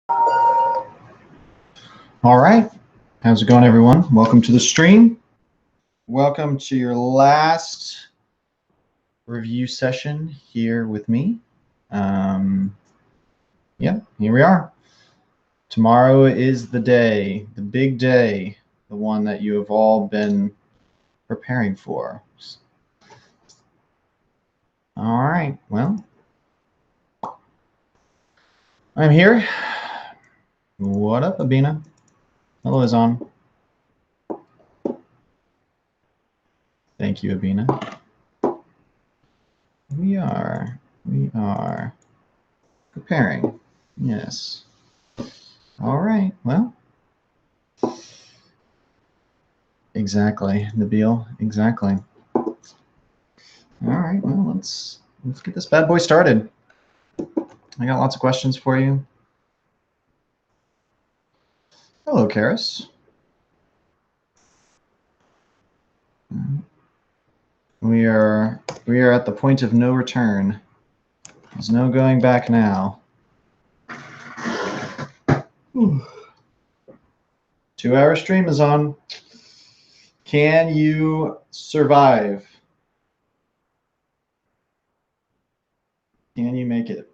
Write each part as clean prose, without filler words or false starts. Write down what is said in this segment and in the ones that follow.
All right. How's it going, everyone? Welcome to the stream. Welcome to your last review session here with me. Yeah, here we are. Tomorrow is the day, the big day, the one that you have all been preparing for. All right. Well, I'm here. What up, Abina? Hello, Izan. Thank you, Abina. We are preparing. Yes. All right. Well, exactly, Nabil. Exactly. All right. Well, let's get this bad boy started. I got lots of questions for you. Hello, Karis. We are at the point of no return. There's no going back now. 2-hour stream is on. Can you survive? Can you make it?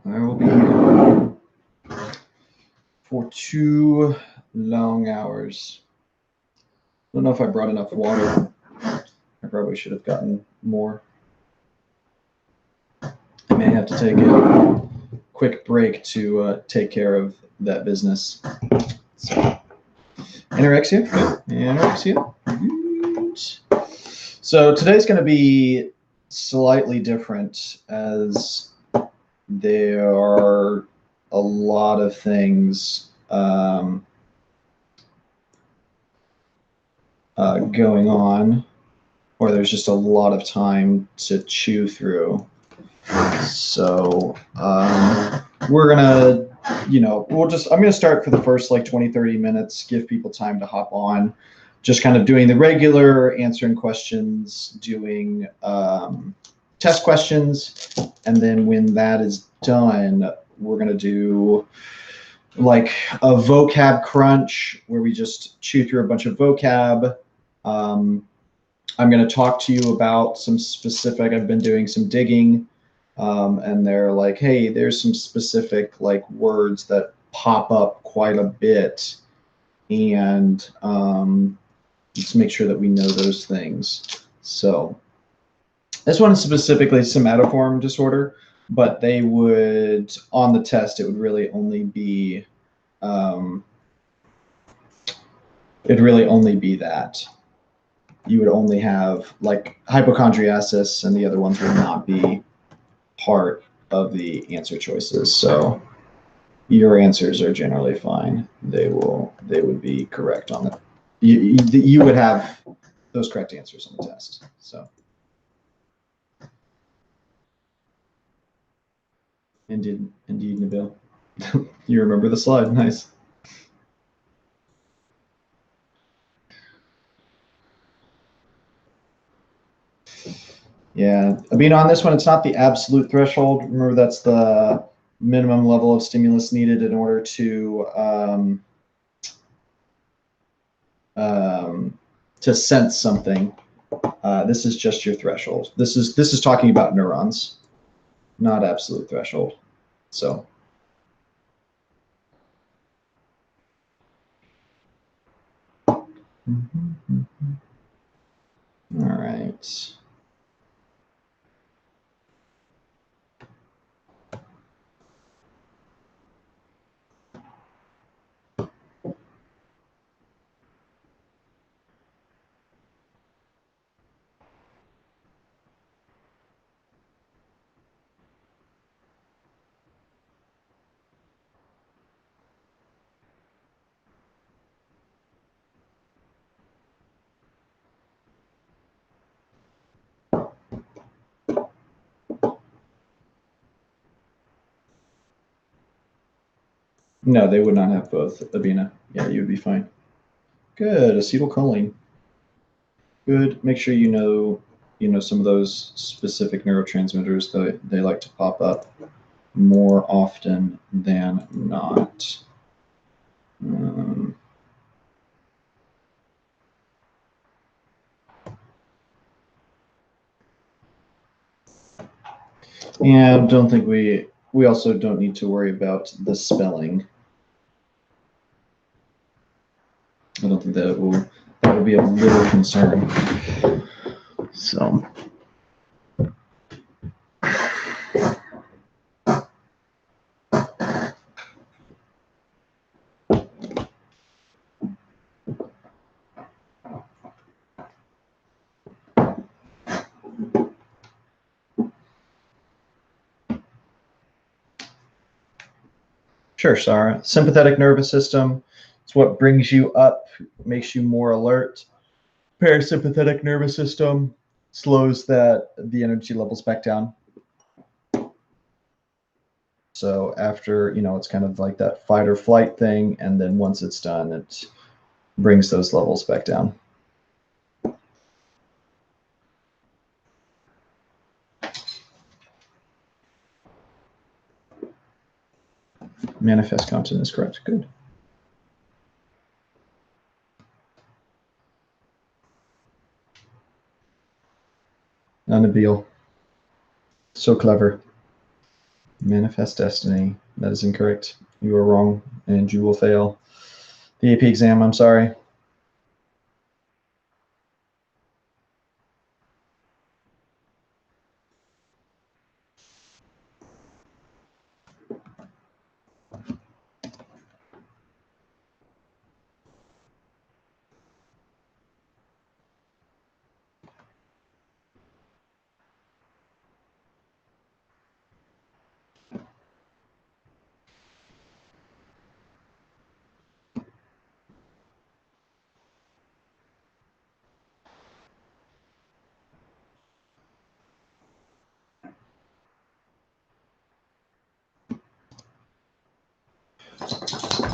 I will be here for 2 long hours. I don't know if I brought enough water. I probably should have gotten more. I may have to take a quick break to take care of that business. So, anorexia, good. Anorexia. So today's going to be slightly different, as there are a lot of things going on, or there's just a lot of time to chew through. So we're gonna, I'm gonna start for the first like 20-30 minutes, give people time to hop on, just kind of doing the regular, answering questions, doing test questions, and then when that is done, we're gonna do like a vocab crunch where we just chew through a bunch of vocab. I'm going to talk to you about some specific, I've been doing some digging, and they're like, hey, there's some specific like words that pop up quite a bit, and let's make sure that we know those things. So this one is specifically somatoform disorder, but they would, on the test, it would really only be, that. You would only have like hypochondriasis, and the other ones would not be part of the answer choices. So your answers are generally fine. They would be correct on the, you would have those correct answers on the test. So indeed, Nabil. You remember the slide. Nice. Yeah, I mean, on this one, it's not the absolute threshold. Remember, that's the minimum level of stimulus needed in order to sense something. This is just your threshold. This is talking about neurons, not absolute threshold. So. All right. No, they would not have both, Abina. Yeah, you would be fine. Good, acetylcholine. Good. Make sure you know some of those specific neurotransmitters that they like to pop up more often than not. And don't think we also don't need to worry about the spelling. I don't think that will be a little concern. So. Sure, Sarah. Sympathetic nervous system. It's what brings you up, makes you more alert. Parasympathetic nervous system slows the energy levels back down. So after, it's kind of like that fight or flight thing, and then once it's done, it brings those levels back down. Manifest content is correct. Good. Nabil. So clever. Manifest destiny. That is incorrect. You are wrong, and you will fail the AP exam. I'm sorry.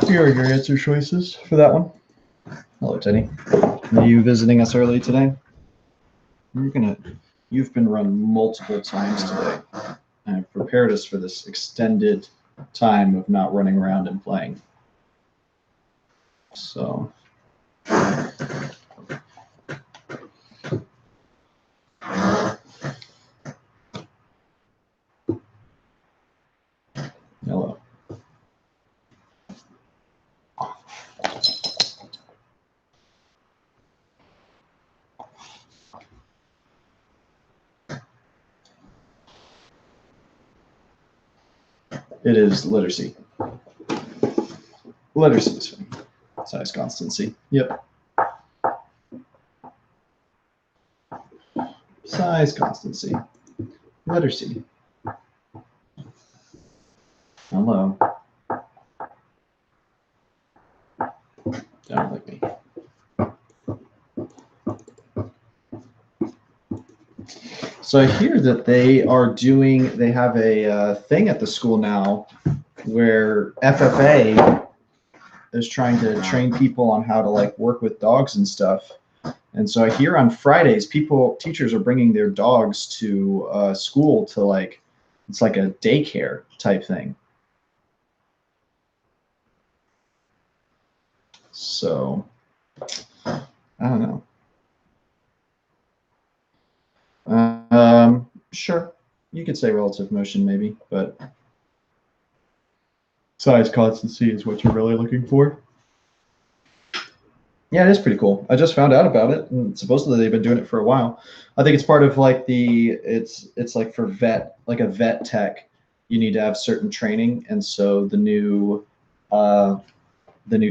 Here are your answer choices for that one. Hello, Teddy. Are you visiting us early today? You've been run multiple times today, and have prepared us for this extended time of not running around and playing. So. Hello. It is literacy. Literacy is fine. Size constancy. Yep. Size constancy. Literacy. Hello. Don't like me. So I hear that they have a thing at the school now where FFA is trying to train people on how to like work with dogs and stuff. And so I hear on Fridays, teachers are bringing their dogs to school to it's like a daycare type thing. So I don't know. Sure, you could say relative motion maybe, but size constancy is what you're really looking for. Yeah, it is pretty cool. I just found out about it, and supposedly they've been doing it for a while. I think it's part of like it's like for a vet tech, you need to have certain training, and so the new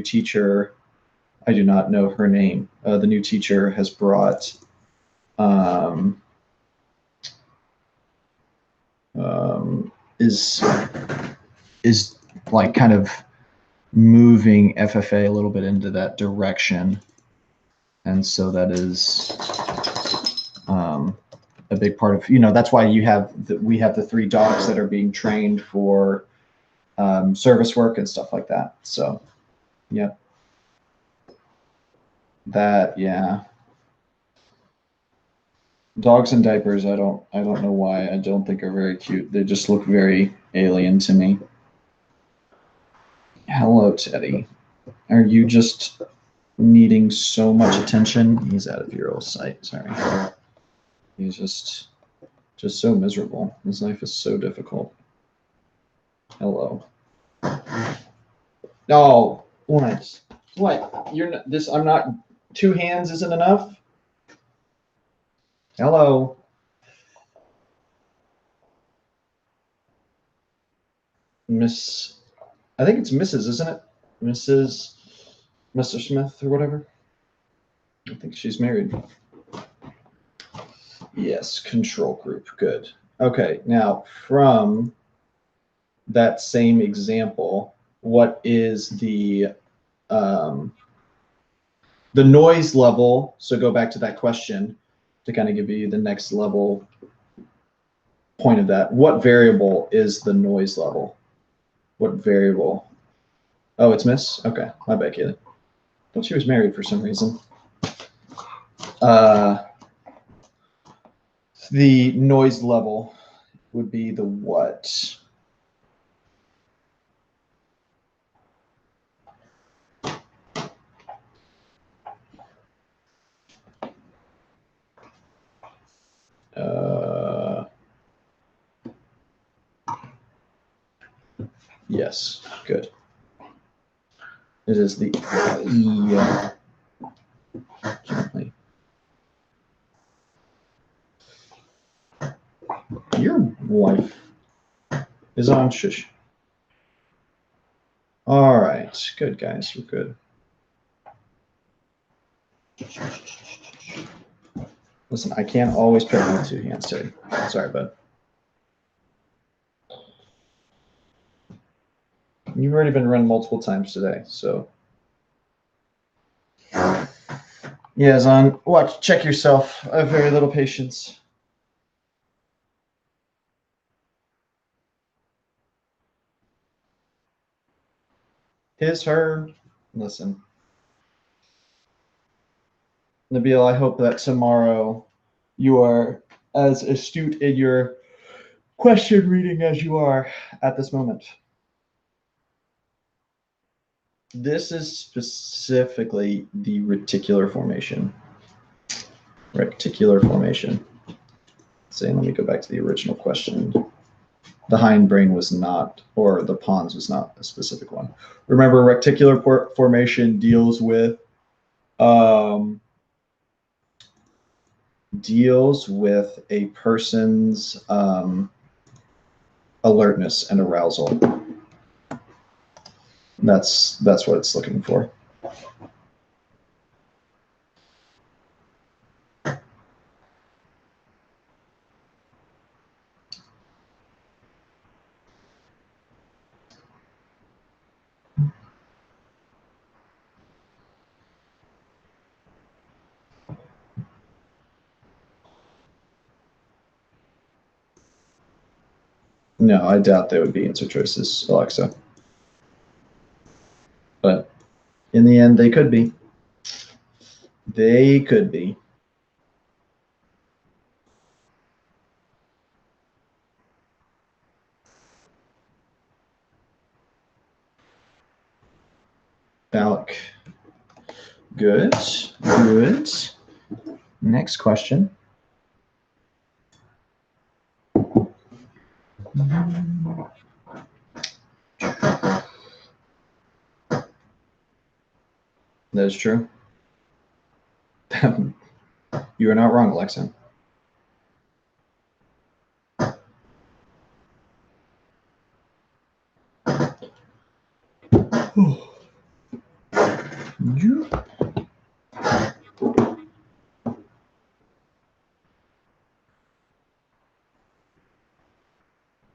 teacher, I do not know her name. The new teacher has brought is like kind of moving FFA a little bit into that direction, and so that is a big part of that's why we have the 3 dogs that are being trained for service work and stuff like that. So yeah, that, yeah. Dogs in diapers, I don't know why. I don't think are very cute. They just look very alien to me. Hello, Teddy. Are you just needing so much attention? He's out of your old sight, sorry. He's just so miserable. His life is so difficult. Hello. No, what? What? You're not, this. I'm not. 2 hands isn't enough. Hello. Miss. I think it's Mrs. Isn't it? Mrs. Mr. Smith or whatever. I think she's married. Yes, control group. Good. Okay. Now from that same example, what is the noise level? So go back to that question to kind of give you the next level point of that. What variable is the noise level? What variable? Oh, it's Miss? Okay, my bad, Kaylee. I thought she was married for some reason. The noise level would be the what? Yes, good. It is the E. Gently. Your wife is on shush. All right, good guys, we're good. Listen, I can't always pick with 2 hands, Teddy. Sorry, bud. You've already been run multiple times today, so. Yeah, Zon, watch, check yourself. I have very little patience. His, her, listen. Nabil, I hope that tomorrow you are as astute in your question reading as you are at this moment. This is specifically the reticular formation. Reticular formation. So let me go back to the original question. The hindbrain was not, or the pons was not a specific one. Remember, reticular formation deals with a person's alertness and arousal. That's what it's looking for. No, I doubt they would be answer choices, Alexa. But in the end, they could be. They could be. Alec. Good. Good. Next question. That is true. You are not wrong, Alexa.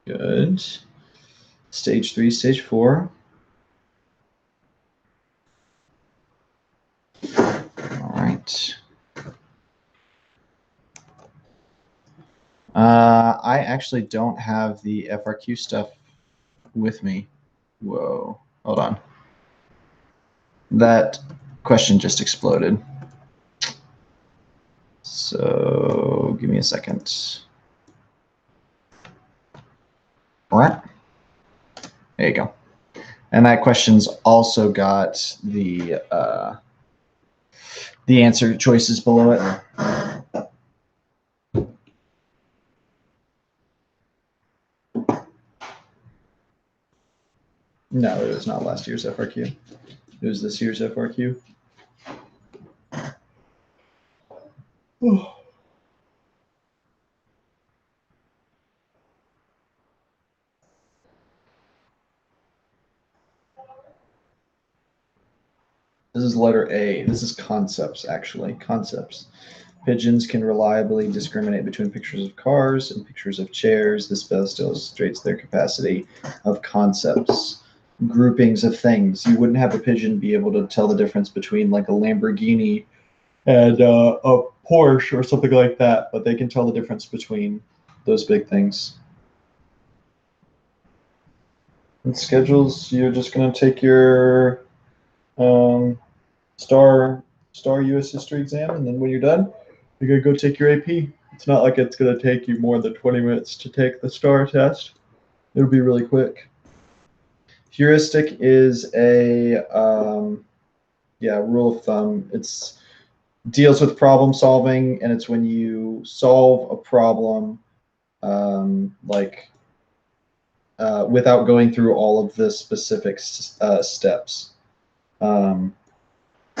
Good. Stage 3, stage 4. All right. I actually don't have the FRQ stuff with me. Whoa, hold on. That question just exploded. So give me a second. All right. There you go. And that question's also got the answer choices below it. No, it was not last year's FRQ. It was this year's FRQ. This is letter A. This is concepts, actually. Concepts. Pigeons can reliably discriminate between pictures of cars and pictures of chairs. This best illustrates their capacity of concepts, groupings of things. You wouldn't have a pigeon be able to tell the difference between like a Lamborghini and a Porsche or something like that, but they can tell the difference between those big things. And schedules, you're just going to take your Star U.S. History exam, and then when you're done, you're going to go take your AP. It's not like it's going to take you more than 20 minutes to take the STAR test. It'll be really quick. Heuristic is a rule of thumb. It's deals with problem solving, and it's when you solve a problem without going through all of the specific steps.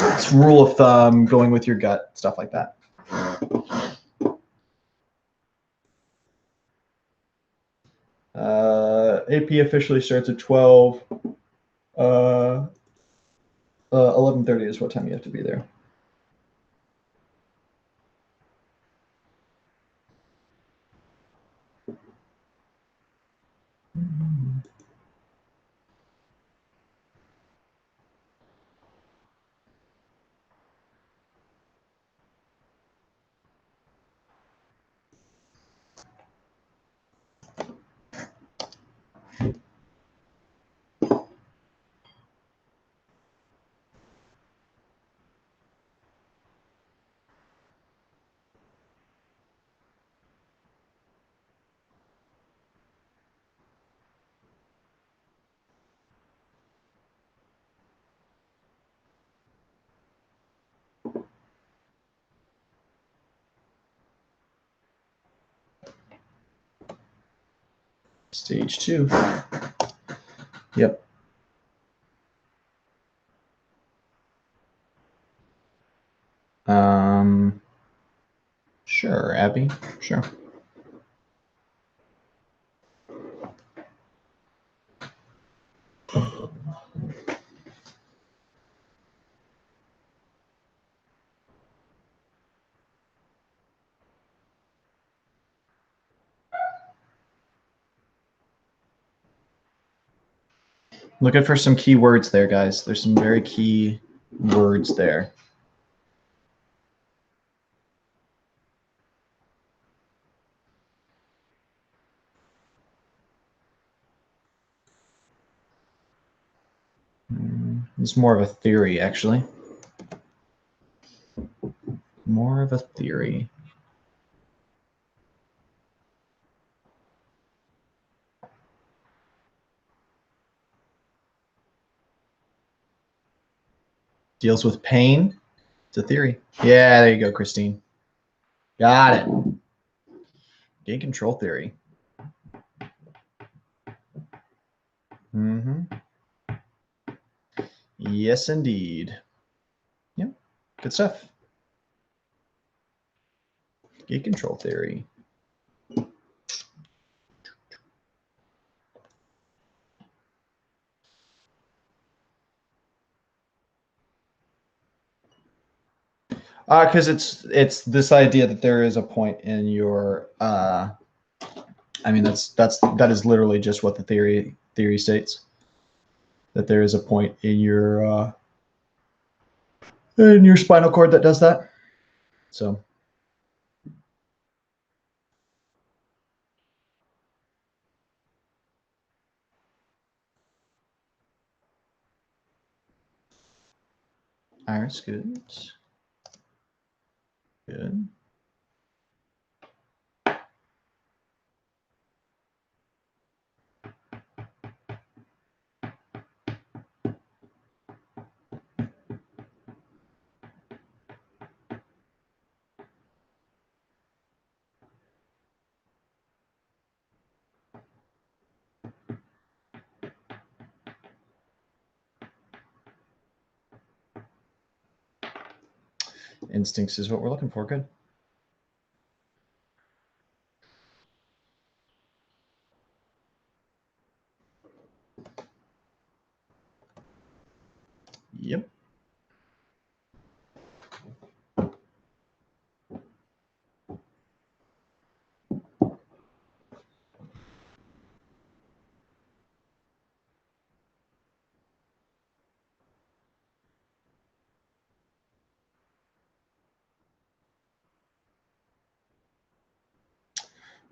It's rule of thumb, going with your gut, stuff like that. AP officially starts at 12. 11:30 is what time you have to be there. Stage 2. Yep. Sure, Abby. Sure. Looking for some key words there, guys. There's some very key words there. It's more of a theory, actually. More of a theory. Deals with pain. It's a theory. Yeah, there you go, Christine. Got it. Gain control theory. Mm-hmm. Yes, indeed. Yep. Good stuff. Gain control theory. Because it's this idea that there is a point in your I mean that is literally just what the theory states, that there is a point in your spinal cord that does that. So Iris, good. Good. Instincts is what we're looking for. Good. Yep.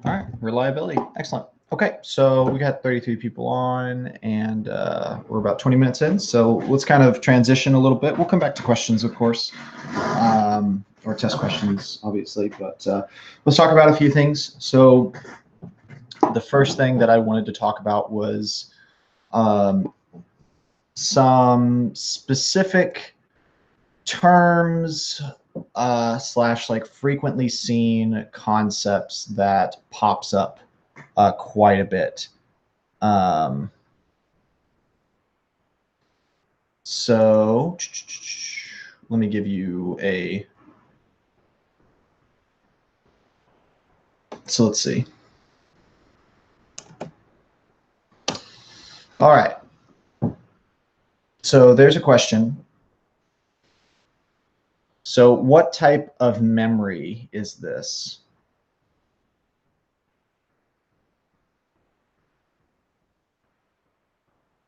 All right, reliability, excellent. Okay, so we got 33 people on, and we're about 20 minutes in. So let's kind of transition a little bit. We'll come back to questions, of course, or test questions, obviously. But let's talk about a few things. So the first thing that I wanted to talk about was some specific terms slash like frequently seen concepts that pops up quite a bit. So let me give you a, so let's see. All right. So there's a question. So what type of memory is this?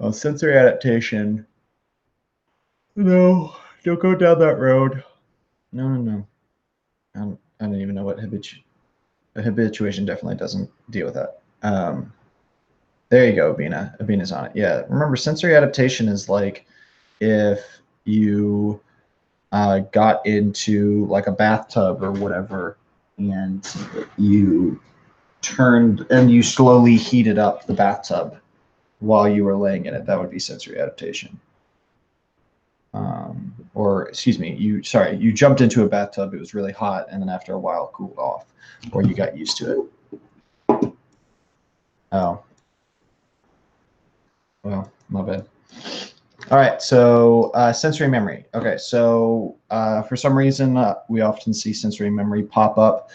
Oh, sensory adaptation. No, don't go down that road. No. I don't even know what habituation definitely doesn't deal with that. There you go, Abina. Abina's on it. Yeah, remember sensory adaptation is like if you got into like a bathtub or whatever, and you slowly heated up the bathtub while you were laying in it. That would be sensory adaptation. Or excuse me, you jumped into a bathtub, it was really hot, and then after a while it cooled off, or you got used to it. Oh. Well, my bad. All right, so sensory memory. Okay, so for some reason, we often see sensory memory pop up.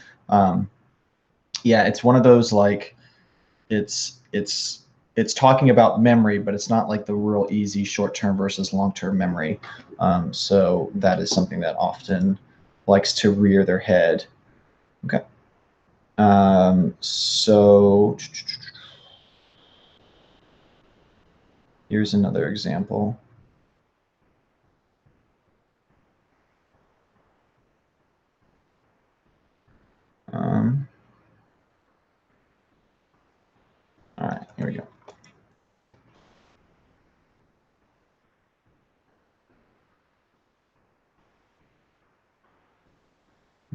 Yeah, it's one of those like, it's talking about memory, but it's not like the real easy short-term versus long-term memory. So that is something that often likes to rear their head. Okay. So here's another example. All right, here we go.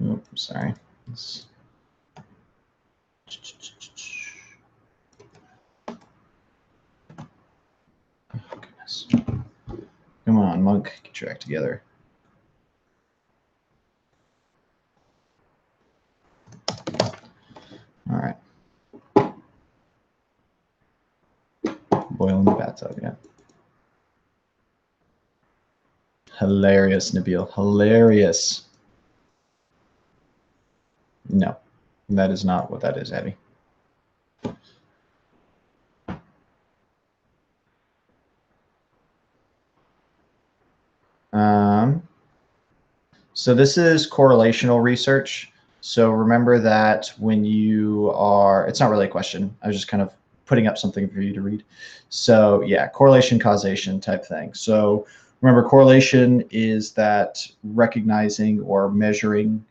Oh, sorry. Oh, goodness. Come on, Monk, get your act together. All right. Boil in the bathtub, yeah. Hilarious, Nabil. Hilarious. No, that is not what that is, Abby. So this is correlational research. So remember that when you are, it's not really a question. I was just kind of putting up something for you to read. So yeah, correlation causation type thing. So remember, correlation is that recognizing or measuring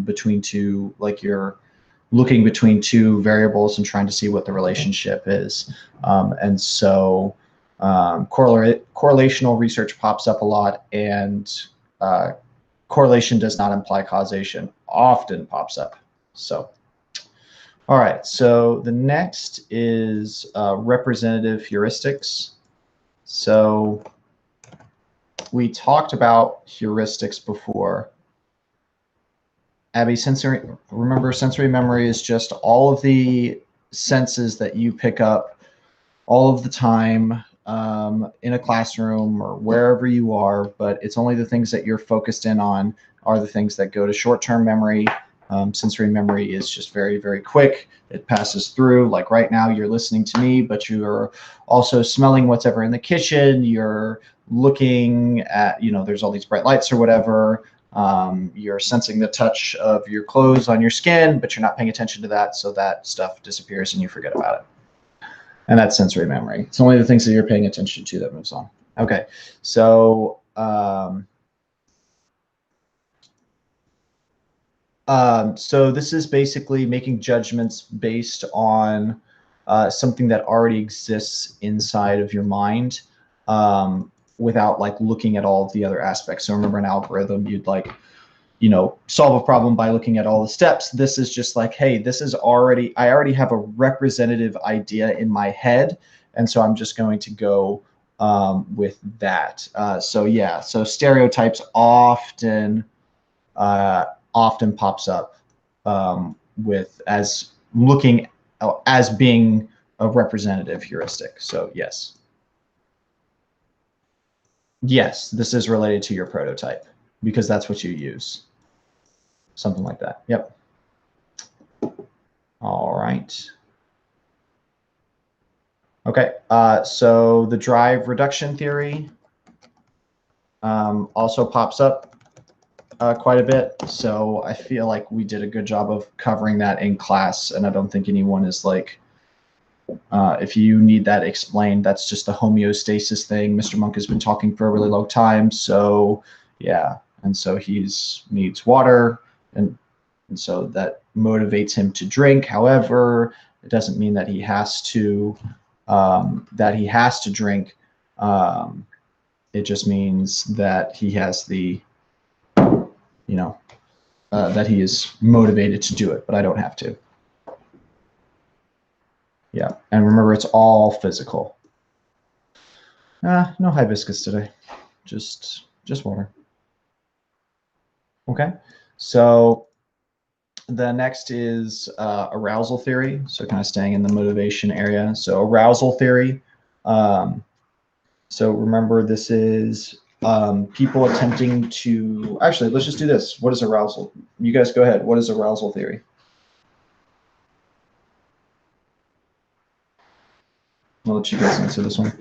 between two, like you're looking between two variables and trying to see what the relationship is. And so correlational research pops up a lot, and correlation does not imply causation often pops up. So, all right, so the next is representative heuristics. So we talked about heuristics before. Abby, remember sensory memory is just all of the senses that you pick up all of the time in a classroom or wherever you are, but it's only the things that you're focused in on are the things that go to short-term memory. Sensory memory is just very, very quick. It passes through. Like right now, you're listening to me, but you're also smelling what's ever in the kitchen. You're looking at, there's all these bright lights or whatever. You're sensing the touch of your clothes on your skin, but you're not paying attention to that. So that stuff disappears and you forget about it. And that's sensory memory. It's only the things that you're paying attention to that moves on. Okay, so so this is basically making judgments based on something that already exists inside of your mind without like looking at all of the other aspects. So remember, an algorithm, you'd like, solve a problem by looking at all the steps. This is just like, hey, I already have a representative idea in my head. And so I'm just going to go with that. So stereotypes often pops up as being a representative heuristic. So yes, this is related to your prototype because that's what you use. Something like that. Yep. All right. Okay. So the drive reduction theory also pops up quite a bit. So I feel like we did a good job of covering that in class, and I don't think anyone is like, if you need that explained, that's just a homeostasis thing. Mr. Monk has been talking for a really long time. So yeah. And so needs water, and so that motivates him to drink. However, it doesn't mean that he has to drink. It just means that he has that he is motivated to do it, but I don't have to. Yeah, and remember, it's all physical. No hibiscus today, just water. Okay, so the next is arousal theory. So kind of staying in the motivation area. So arousal theory. So remember, this is people attempting to, actually, let's just do this. What is arousal? You guys go ahead. What is arousal theory? I'll let you guys answer this one.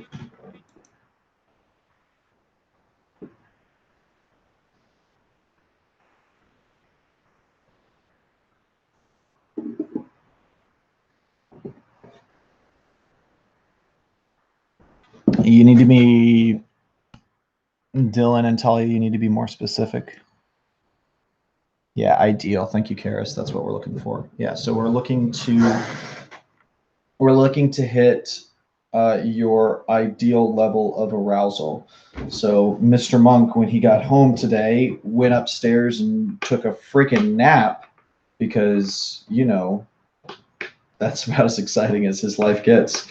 You need to be, Dylan and Talia, you need to be more specific. Yeah, ideal. Thank you, Karis. That's what we're looking for. Yeah, so we're looking to hit your ideal level of arousal. So Mr. Monk, when he got home today, went upstairs and took a freaking nap because, that's about as exciting as his life gets.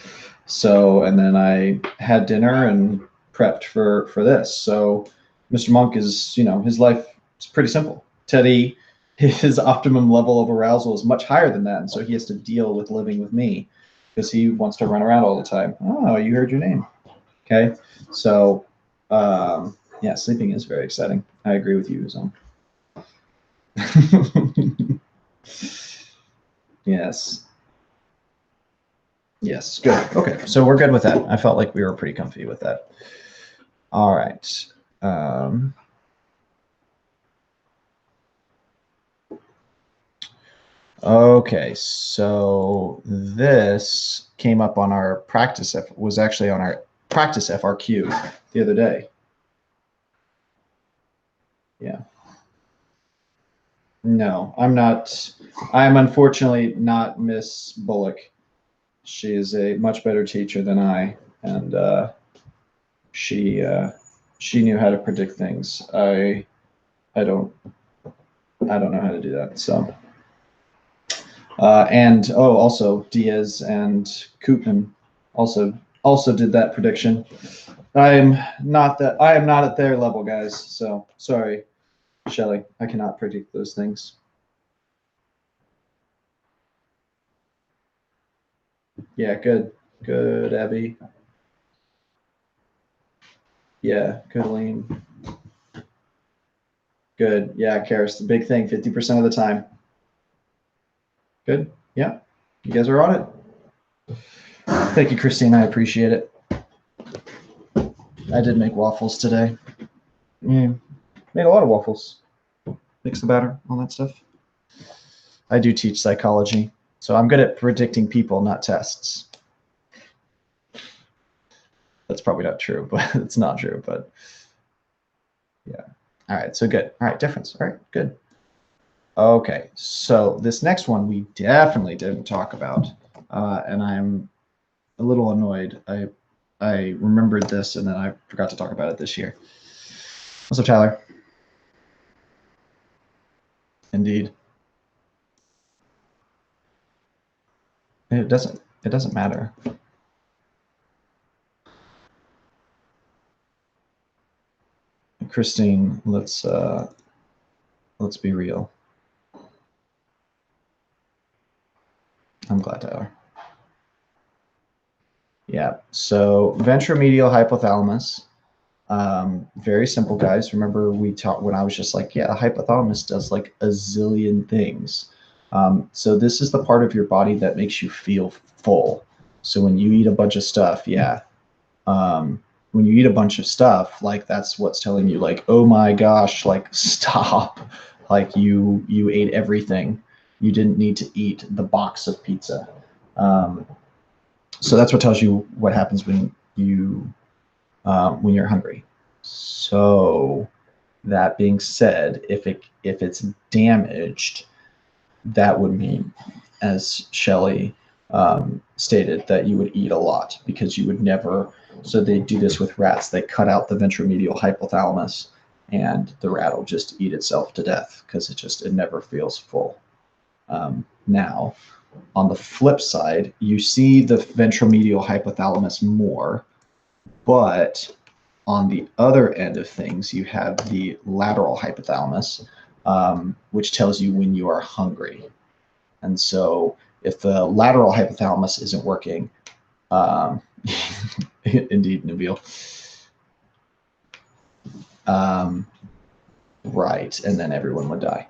So, and then I had dinner and prepped for this. So Mr. Monk is, his life is pretty simple. Teddy, his optimum level of arousal is much higher than that. And so he has to deal with living with me because he wants to run around all the time. Oh, you heard your name. Okay. So, yeah, sleeping is very exciting. I agree with you, Zone. Yes. Yes, good. Okay, so we're good with that. I felt like we were pretty comfy with that. All right. Okay, so this came up on our was actually on our practice FRQ the other day. Yeah. No, I'm not. I'm unfortunately not Miss Bullock. She is a much better teacher than I, and she knew how to predict things. I don't know how to do that. So, and also Diaz and Koopman also did that prediction. I am not at their level, guys. So sorry, Shelly. I cannot predict those things. Yeah, good, Abby. Yeah, Codeline. Good. Yeah, Karis, the big thing, 50% of the time. Good. Yeah, you guys are on it. Thank you, Christine. I appreciate it. I did make waffles today. Yeah, made a lot of waffles. Mix the batter, all that stuff. I do teach psychology, so I'm good at predicting people, not tests. That's probably not true, but it's not true, but yeah. All right, so good. All right, difference. All right, good. Okay, so this next one we definitely didn't talk about, and I'm a little annoyed. I remembered this and then I forgot to talk about it this year. What's up, Tyler? Indeed. It doesn't matter. Christine, let's be real. I'm glad, Tyler. Yeah, so ventromedial hypothalamus. Very simple, guys. Remember we talked when I was just like, yeah, the hypothalamus does like a zillion things. So this is the part of your body that makes you feel full. So when you eat a bunch of stuff, yeah. When you eat a bunch of stuff, like that's what's telling you, like, oh my gosh, like stop, like you ate everything. You didn't need to eat the box of pizza. So that's what tells you what happens when you're hungry. So that being said, if it's damaged, that would mean, as Shelley stated, that you would eat a lot because you would never. So they do this with rats. They cut out the ventromedial hypothalamus, and the rat will just eat itself to death because it never feels full. Now, on the flip side, you see the ventromedial hypothalamus more, but on the other end of things, you have the lateral hypothalamus, which tells you when you are hungry. And so if the lateral hypothalamus isn't working, indeed, Nabil. Right, and then everyone would die.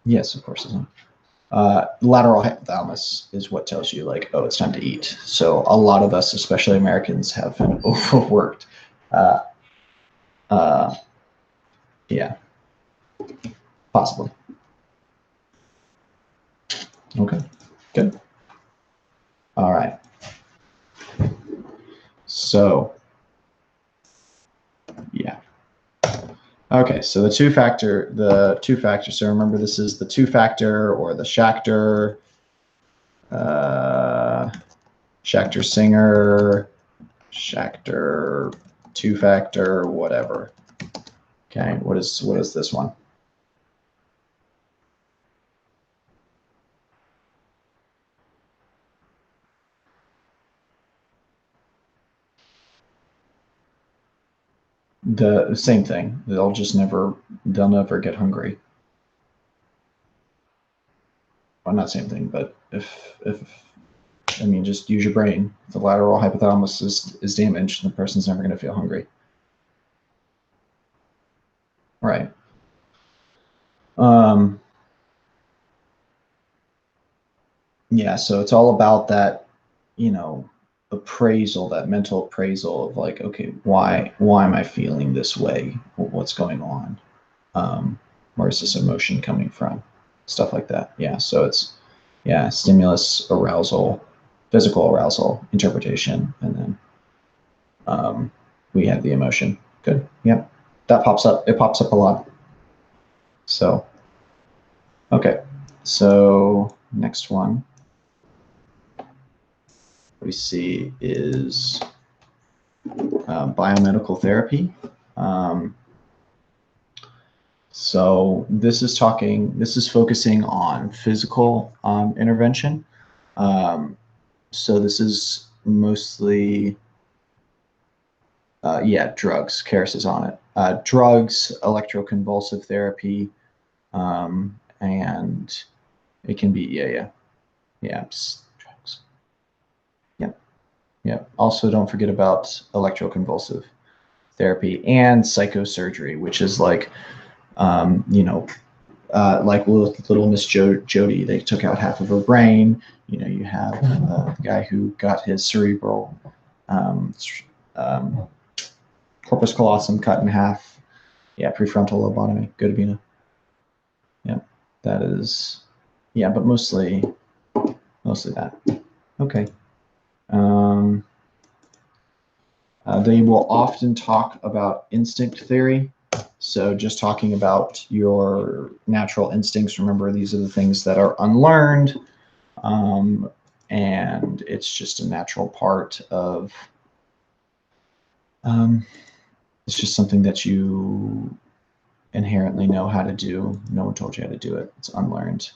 Yes, of course. Lateral hypothalamus is what tells you, like, oh, it's time to eat. So a lot of us, especially Americans, have been overworked. Yeah, possibly. Okay, good. All right. So, yeah. Okay, so the two factor. So remember, this is the two factor or the Schachter, Schachter Singer, Schachter two factor, whatever. Okay, what is this one? The same thing. They'll never get hungry. Well, not same thing, but if I mean, just use your brain. If the lateral hypothalamus is damaged, the person's never going to feel hungry. Right. Yeah, so it's all about that, appraisal, that mental appraisal of like, okay, why am I feeling this way? What's going on? Where's this emotion coming from? Stuff like that. Yeah, so it's stimulus, arousal, physical arousal, interpretation, and then we have the emotion. Good. Yep. That pops up. It pops up a lot. So, okay. So next one we see is biomedical therapy. So this is focusing on physical intervention. So this is mostly, drugs. Karis is on it. Drugs, electroconvulsive therapy, and it can be, drugs. Yeah. Yeah. Also, don't forget about electroconvulsive therapy and psychosurgery, which is like, you know, like with Little Miss Jody, they took out half of her brain. You know, you have the guy who got his cerebral um, um, corpus callosum cut in half. Yeah, prefrontal lobotomy. Good, Abina. Yeah, that is. Yeah, but mostly that. Okay. Um, they will often talk about instinct theory. So just talking about your natural instincts. Remember, these are the things that are unlearned. And it's just a natural part of, it's just something that you inherently know how to do. No one told you how to do it. It's unlearned.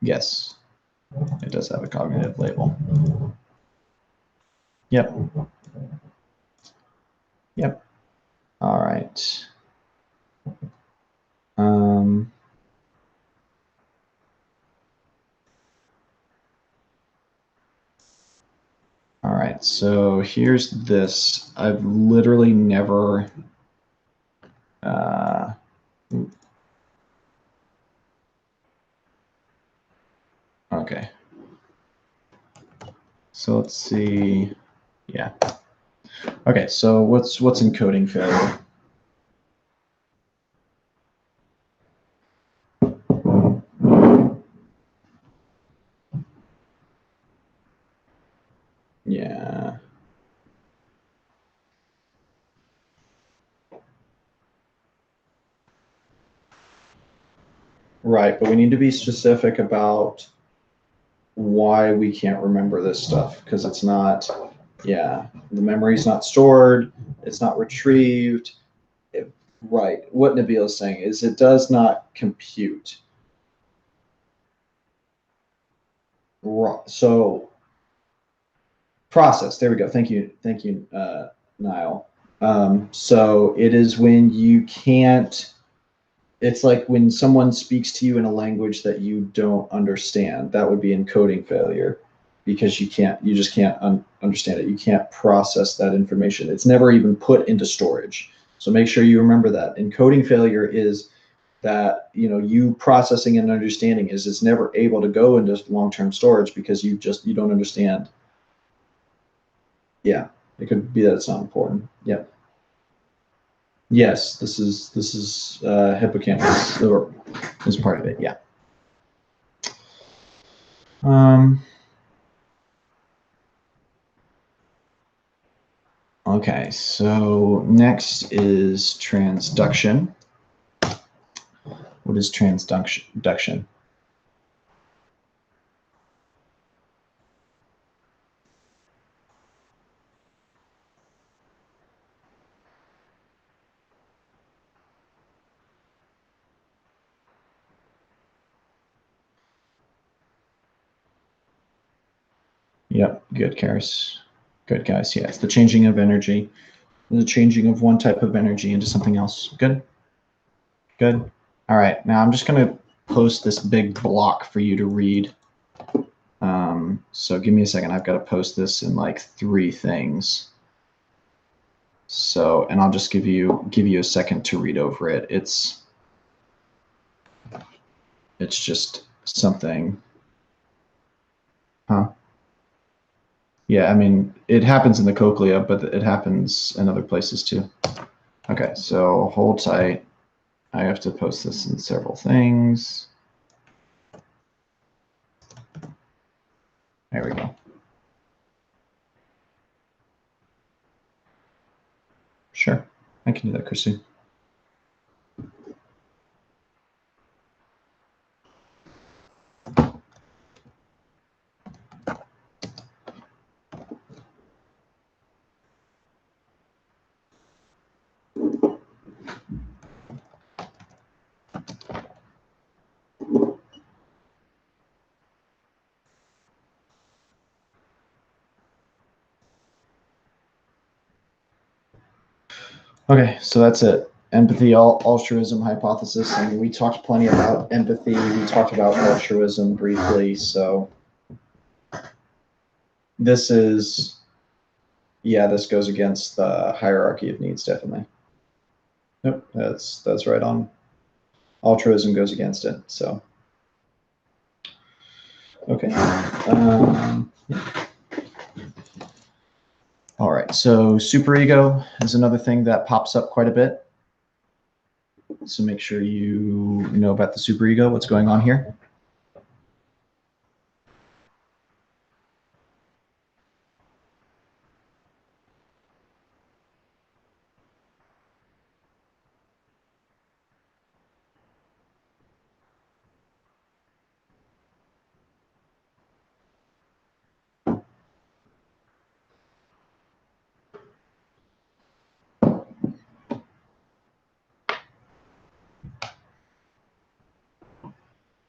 Yes, it does have a cognitive label. Yep. Yep. All right. All right, so here's this. I've literally never okay. So let's see. Yeah. Okay, so what's encoding failure? Yeah. Right, but we need to be specific about why we can't remember this stuff because it's not, yeah, the memory's not stored, it's not retrieved. Right. What Nabil is saying is it does not compute. So process. There we go. Thank you, Niall. So it is when you can't. It's like when someone speaks to you in a language that you don't understand. That would be encoding failure, because you can't. You just can't understand it. You can't process that information. It's never even put into storage. So make sure you remember that. Encoding failure is that you processing and understanding is it's never able to go into long-term storage because you don't understand. Yeah, it could be that it's not important. Yep. Yes, this is hippocampus is part of it. Yeah. Okay, so next is transduction. What is transduction? Yep, good, Karis. Good, guys. Yeah, it's the changing of energy, the changing of one type of energy into something else. Good. Good. All right, now I'm just going to post this big block for you to read. So give me a second. I've got to post this in like 3 things. So, and I'll just give you a second to read over it. It's just something. Huh? Yeah, I mean, it happens in the cochlea, but it happens in other places too. Okay, so hold tight. I have to post this in several things. There we go. Sure, I can do that, Chrissy. Okay, so that's it. Empathy, altruism hypothesis. I mean, we talked plenty about empathy. We talked about altruism briefly. So this is, yeah, this goes against the hierarchy of needs, definitely. Nope, that's right on. Altruism goes against it, so. Okay. Yeah. All right, so superego is another thing that pops up quite a bit. So make sure you know about the superego, what's going on here.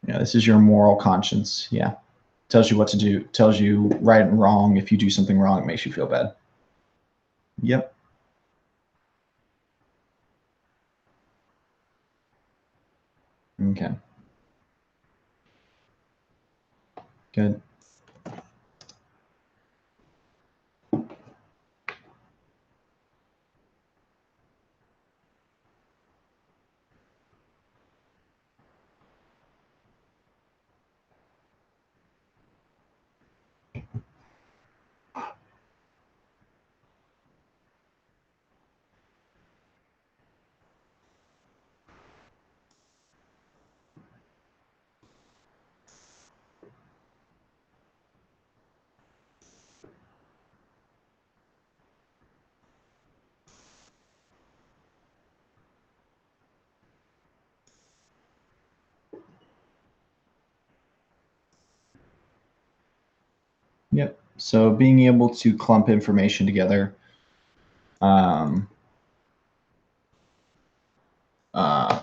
Yeah, this is your moral conscience. Yeah. Tells you what to do, tells you right and wrong. If you do something wrong, it makes you feel bad. Yep. Okay. Good. Yep. So being able to clump information together, um, uh,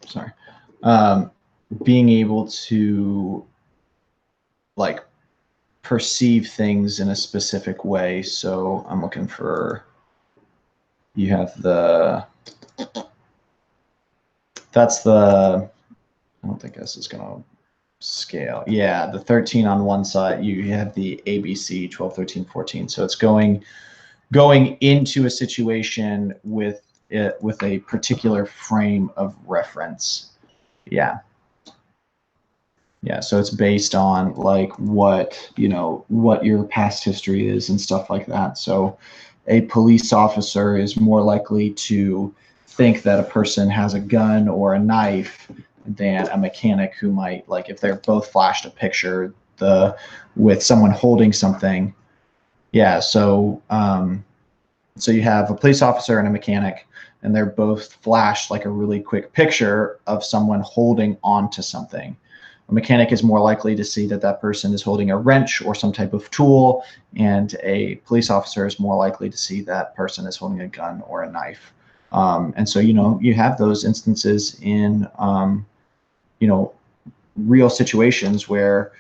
sorry, um, being able to like perceive things in a specific way. So I'm looking for, you have the, that's the, I don't think this is going to scale. Yeah, the 13 on one side, you have the ABC 12, 13, 14. So it's going into a situation with it with a particular frame of reference. Yeah. Yeah, so it's based on like what, you know, what your past history is and stuff like that. So a police officer is more likely to think that a person has a gun or a knife than a mechanic who might, like, if they're both flashed a picture the with someone holding something. Yeah, so you have a police officer and a mechanic, and they're both flashed like a really quick picture of someone holding onto something. A mechanic is more likely to see that that person is holding a wrench or some type of tool, and a police officer is more likely to see that person is holding a gun or a knife. And so, you know, you have those instances in, you know, real situations where,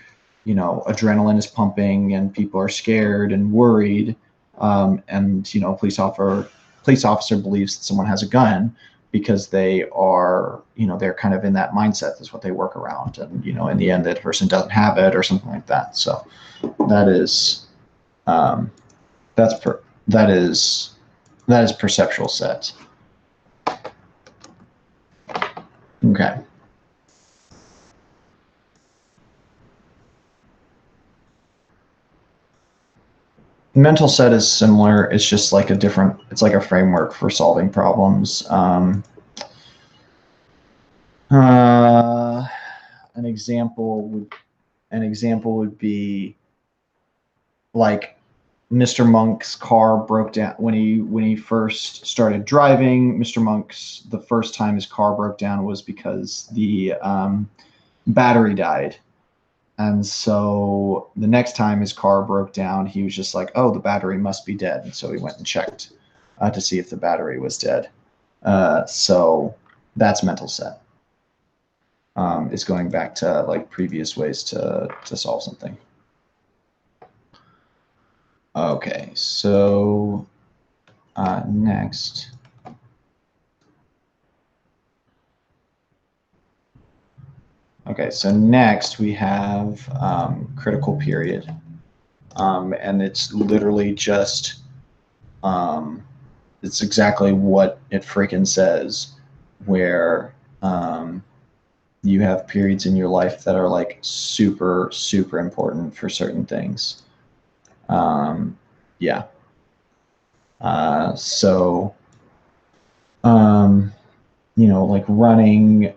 you know, adrenaline is pumping and people are scared and worried, and you know, police officer believes that someone has a gun because they are, you know, they're kind of in that mindset. That's what they work around, and you know, in the end, that person doesn't have it or something like that. So that is, um, that is perceptual set. Okay. Mental set is similar. It's just like a different. It's like a framework for solving problems. Uh, an example would be like Mr. Monk's car broke down when he first started driving. Mr. Monk's, the first time his car broke down was because the battery died. And so the next time his car broke down, he was just like, oh, the battery must be dead. And so he went and checked to see if the battery was dead. So that's mental set. Is going back to like previous ways to solve something. Okay, so next. Okay, so next we have critical period. And it's literally just, it's exactly what it freaking says, where you have periods in your life that are like super, super important for certain things. Yeah. So, um, you know, like running,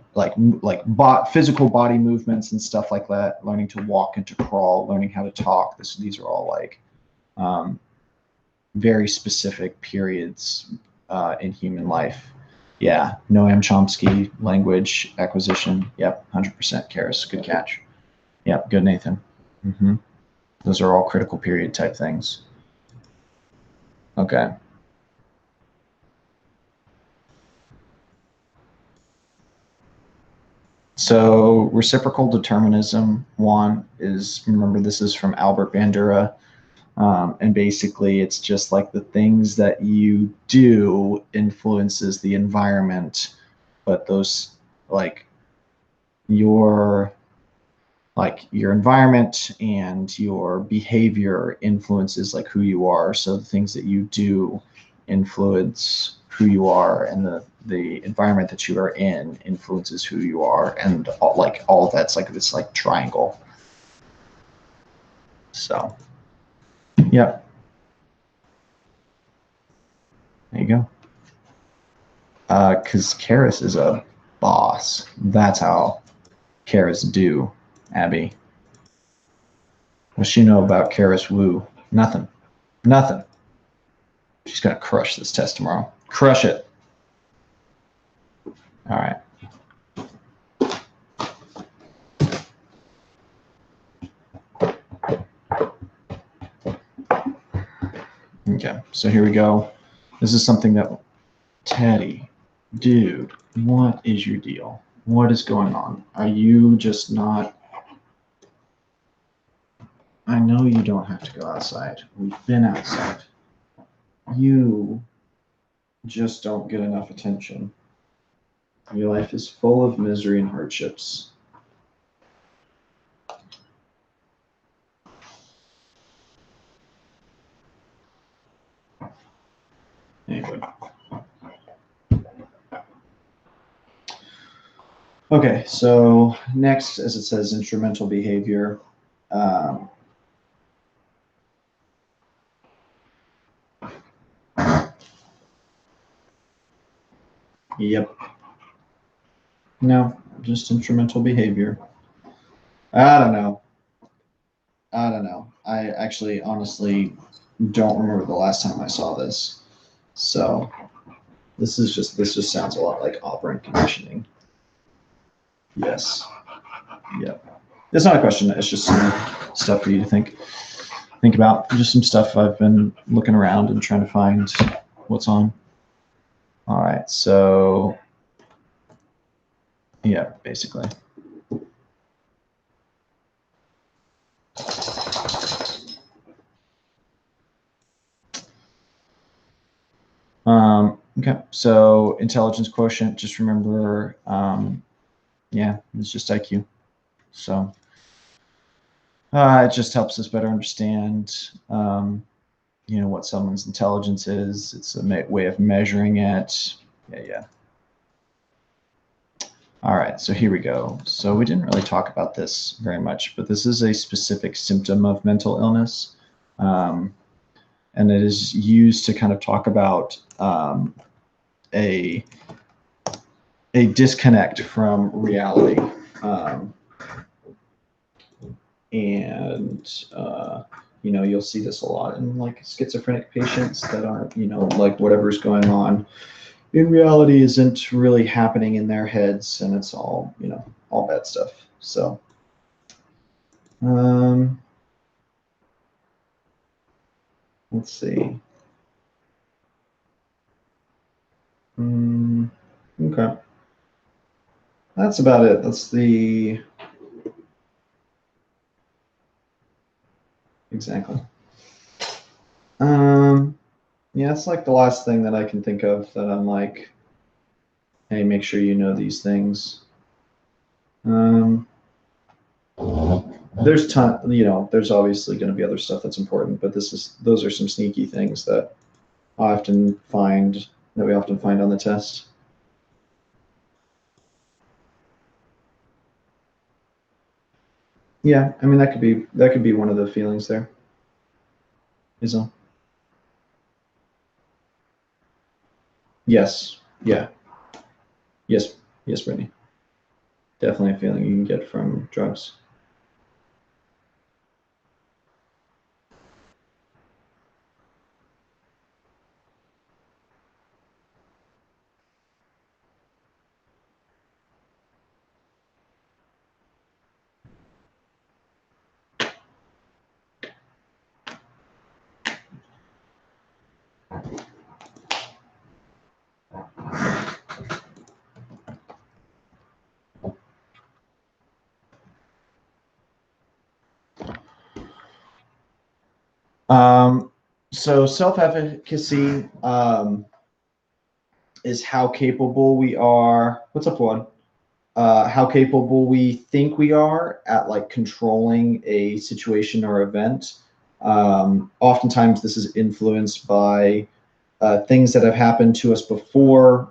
physical body movements and stuff like that, learning to walk and to crawl, learning how to talk. These are all like um, very specific periods in human life. Yeah, Noam Chomsky, language acquisition. Yep, 100% Karis. Good catch. Yep, good Nathan. Mm-hmm. Those are all critical period type things. Okay. So reciprocal determinism, one is, remember, this is from Albert Bandura. And basically it's just like the things that you do influences the environment, but those, like your your environment and your behavior influences like who you are. So the things that you do influence who you are, and the environment that you are in influences who you are, and all of that's like this like triangle. So yeah, there you go. Because Karis is a boss. That's how Karis do, Abby. What's she know about Karis Wu? Nothing. Nothing. She's gonna crush this test tomorrow. Crush it. All right. Okay, so here we go. This is something that, Teddy, dude, what is your deal? What is going on? Are you just not? I know you don't have to go outside. We've been outside. You just don't get enough attention. Your life is full of misery and hardships. Anyway. Okay, so next, as it says, instrumental behavior. Yep. No, just instrumental behavior. I don't know. I don't know. I actually honestly don't remember the last time I saw this. So this just sounds a lot like operant conditioning. Yes. Yep. It's not a question. It's just some stuff for you to think about. Just some stuff I've been looking around and trying to find what's on. All right. So yeah, basically. Okay, so intelligence quotient, just remember, yeah, it's just IQ. So it just helps us better understand, you know, what someone's intelligence is. It's a way of measuring it. Yeah. All right, so here we go. So we didn't really talk about this very much, but this is a specific symptom of mental illness. And it is used to kind of talk about a disconnect from reality. And you know, you'll see this a lot in like schizophrenic patients that aren't, you know, like whatever's going on in reality isn't really happening in their heads, and it's all, you know, all bad stuff. So let's see. Okay, that's about it. That's the exactly. Yeah, it's like the last thing that I can think of that I'm like, hey, make sure you know these things. there's there's obviously going to be other stuff that's important, but those are some sneaky things that we often find on the test. Yeah, I mean that could be one of the feelings there. Is all. Yes. Yeah. Yes. Yes, Brittany. Definitely a feeling you can get from drugs. So self-efficacy is how capable we are. What's up, one? How capable we think we are at like controlling a situation or event. Oftentimes, this is influenced by things that have happened to us before.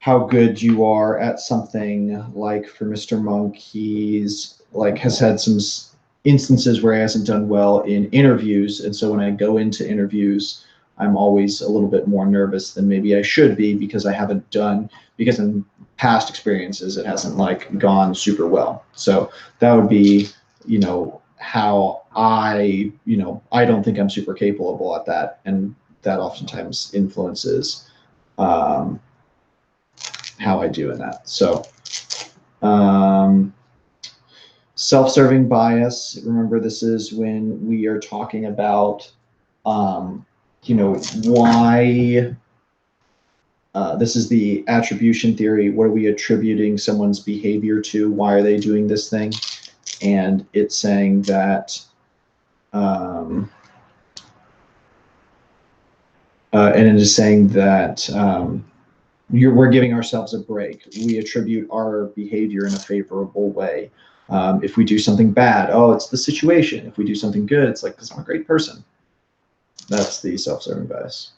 How good you are at something. Like for Mr. Monk, he's like has had some instances where he hasn't done well in interviews, and so when I go into interviews, I'm always a little bit more nervous than maybe I should be because because in past experiences it hasn't like gone super well. So that would be, how I don't think I'm super capable at that, and that oftentimes influences um, how I do in that. So um, self-serving bias, remember, this is when we are talking about um, why this is the attribution theory. What are we attributing someone's behavior to? Why are they doing this thing? And it's saying that and it is saying that we're giving ourselves a break. We attribute our behavior in a favorable way. If we do something bad, oh, it's the situation. If we do something good, it's like, because I'm a great person. That's the self-serving bias.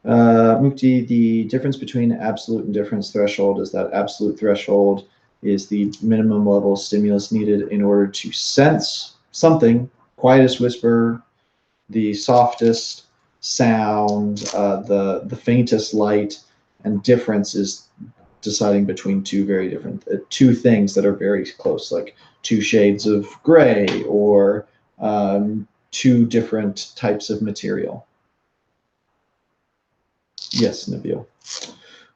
Mukti, the difference between absolute and difference threshold is that absolute threshold is the minimum level of stimulus needed in order to sense something, quietest whisper, the softest sound, the faintest light, and difference is deciding between two things that are very close, like two shades of gray or two different types of material. Yes, Nabil.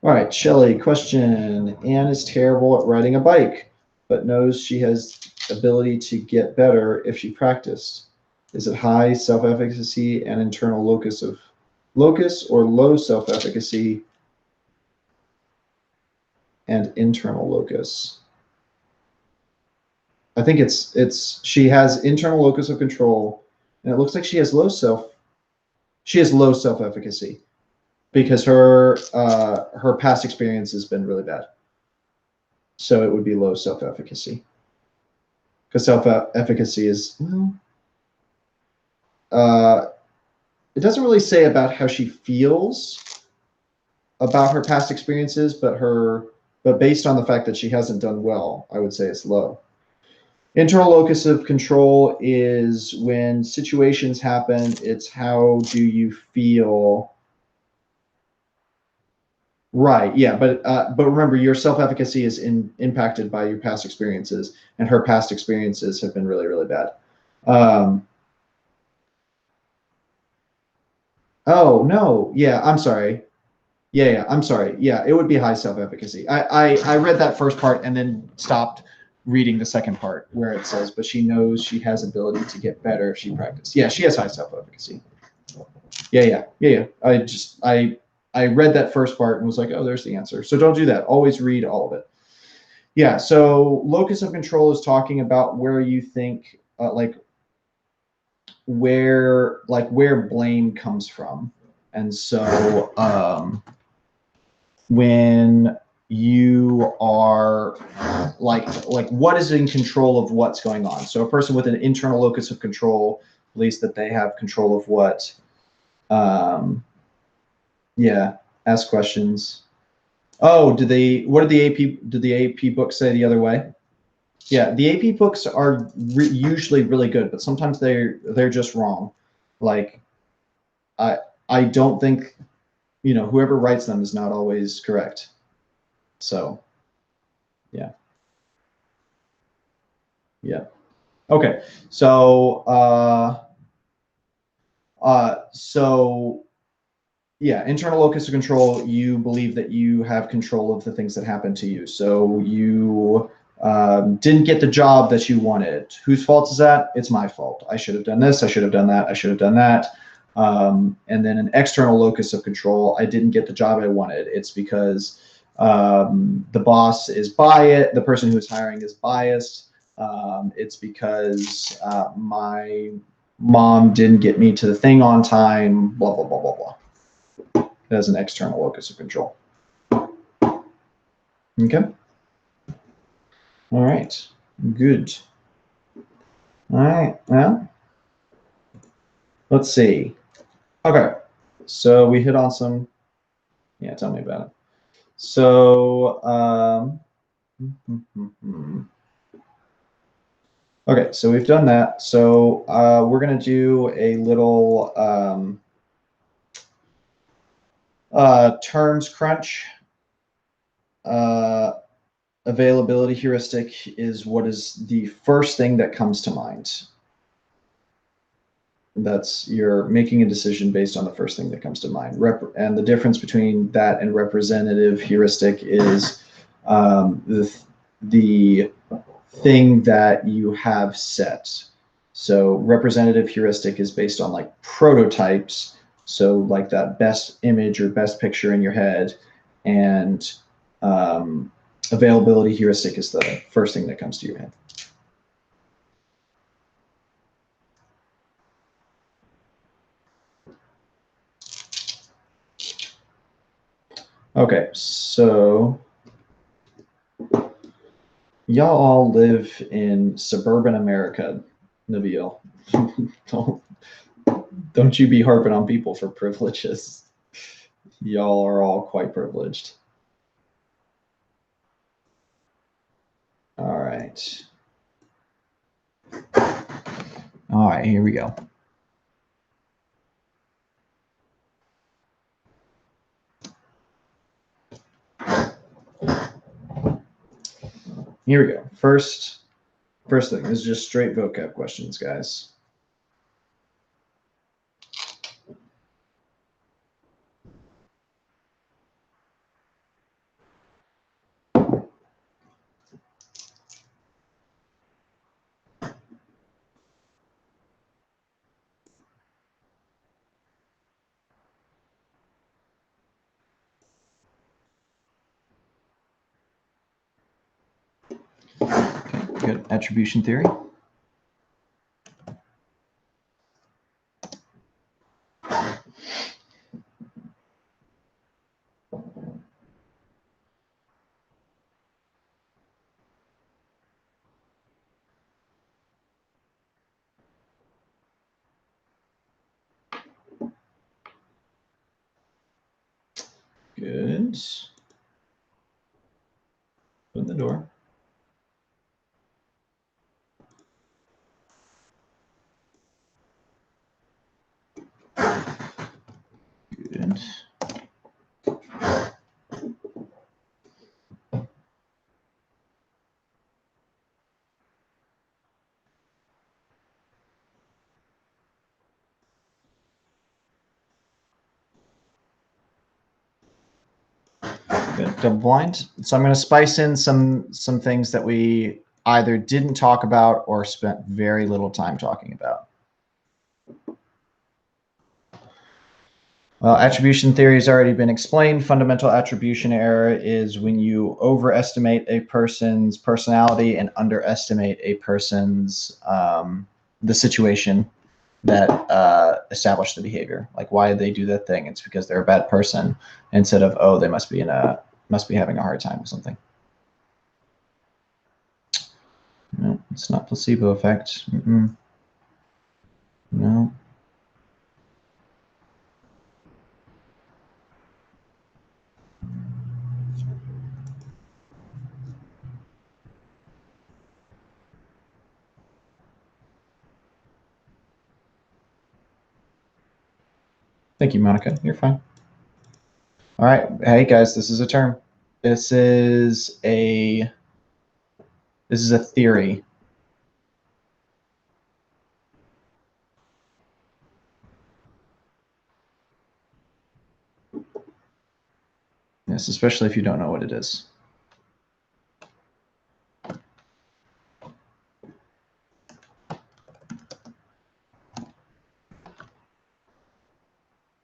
All right, Shelly, question. Anne is terrible at riding a bike, but knows she has ability to get better if she practiced. Is it high self-efficacy and internal locus or low self-efficacy and internal locus? I think she has internal locus of control, and it looks like she has low self-efficacy because her past experience has been really bad. So it would be low self-efficacy. Because self-efficacy is it doesn't really say about how she feels about her past experiences, but based on the fact that she hasn't done well, I would say it's low. Internal locus of control is when situations happen, it's how do you feel. Right, yeah, but remember, your self-efficacy is impacted by your past experiences, and her past experiences have been really, really bad. Oh no, yeah, I'm sorry. Yeah, I'm sorry. Yeah, it would be high self-efficacy. I read that first part and then stopped reading the second part where it says, but she knows she has ability to get better if she practiced. Yeah, she has high self-efficacy. Yeah. I read that first part and was like, oh, there's the answer. So don't do that. Always read all of it. Yeah, so locus of control is talking about where you think, where blame comes from. And so when you are like what is in control of what's going on. So a person with an internal locus of control believes that they have control of what. Yeah, ask questions. Oh, what did the AP books say the other way? Yeah, the AP books are usually really good, but sometimes they're just wrong. Like, I don't think, whoever writes them is not always correct. So, yeah. Yeah. Okay. So, yeah, internal locus of control, you believe that you have control of the things that happen to you. So you didn't get the job that you wanted. Whose fault is that? It's my fault. I should have done this. I should have done that. I should have done that. And then an external locus of control, I didn't get the job I wanted. It's because the boss is biased. The person who's hiring is biased. It's because my mom didn't get me to the thing on time, blah, blah, blah, blah, blah. As an external locus of control. Okay. All right. Good. All right. Well, let's see. Okay. So we hit on some. Yeah, tell me about it. So, okay. So we've done that. So we're gonna do a little terms crunch. Availability heuristic is what is the first thing that comes to mind. You're making a decision based on the first thing that comes to mind. And the difference between that and representative heuristic is the thing that you have set. So representative heuristic is based on like prototypes. So like that best image or best picture in your head, and availability heuristic is the first thing that comes to your head. Okay, so y'all all live in suburban America, Nabil. Don't you be harping on people for privileges. Y'all are all quite privileged. All right. All right, here we go. Here we go. First thing is just straight vocab questions, guys. Okay, good. Attribution theory. Good. Open the door. Good. Good. Double blind. So I'm going to spice in some things that we either didn't talk about or spent very little time talking about. Well, attribution theory has already been explained. Fundamental attribution error is when you overestimate a person's personality and underestimate a person's the situation that established the behavior. Like, why did they do that thing? It's because they're a bad person, instead of, oh, they must be in a must be having a hard time with something. No, it's not placebo effect. No. Thank you, Monica. You're fine. All right. Hey, guys, this is a term. This is a theory. Yes, especially if you don't know what it is.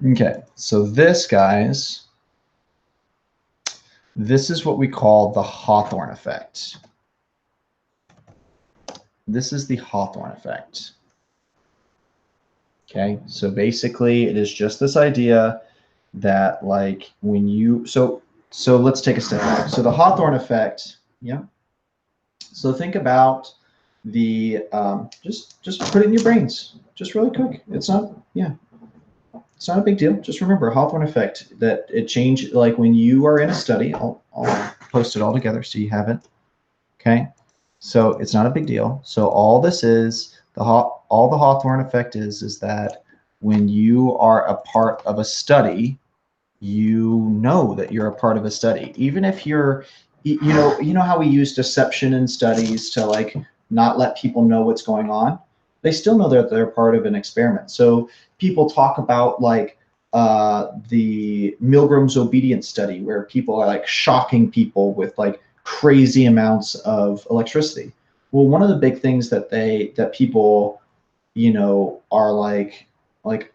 Okay, so this, guys, this is what we call the Hawthorne effect. This is the Hawthorne effect. Okay, so basically it is just this idea that, like, when you, so let's take a step back. So the Hawthorne effect, yeah. So think about the, just put it in your brains, just really quick. It's not, yeah. It's not a big deal. Just remember Hawthorne effect, that it changed, like when you are in a study, I'll post it all together so you have it. Okay. So it's not a big deal. So all this is, all the Hawthorne effect is that when you are a part of a study, you know that you're a part of a study. Even if you're, you know how we use deception in studies to, like, not let people know what's going on? They still know that they're part of an experiment. So people talk about, like, the Milgram's obedience study, where people are, like, shocking people with, like, crazy amounts of electricity. Well, one of the big things that people, are like,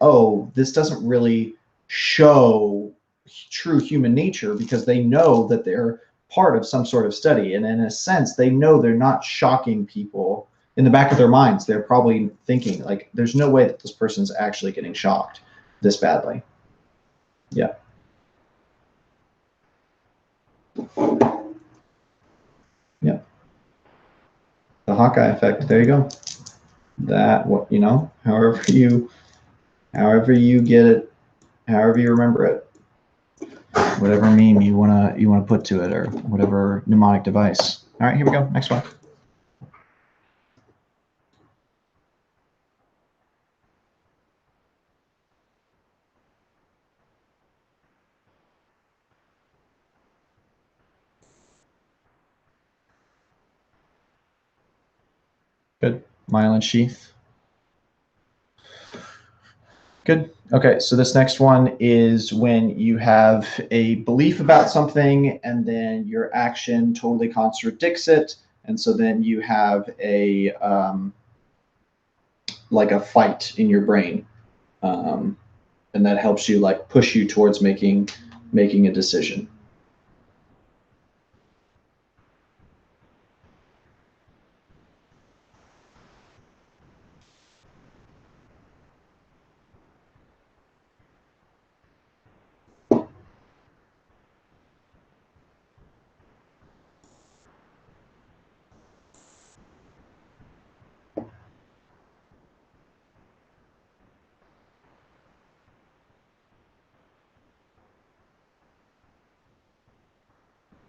oh, this doesn't really show true human nature, because they know that they're part of some sort of study. And in a sense, they know they're not shocking people. In the back of their minds, they're probably thinking, like, there's no way that this person's actually getting shocked this badly. Yeah. Yeah. The Hawkeye effect. There you go. That, what, however you get it, however you remember it, whatever meme you wanna put to it, or whatever mnemonic device. All right, here we go. Next one. Good. Myelin sheath. Good. Okay, so this next one is when you have a belief about something and then your action totally contradicts it, and so then you have a like a fight in your brain, and that helps you, like, push you towards making a decision.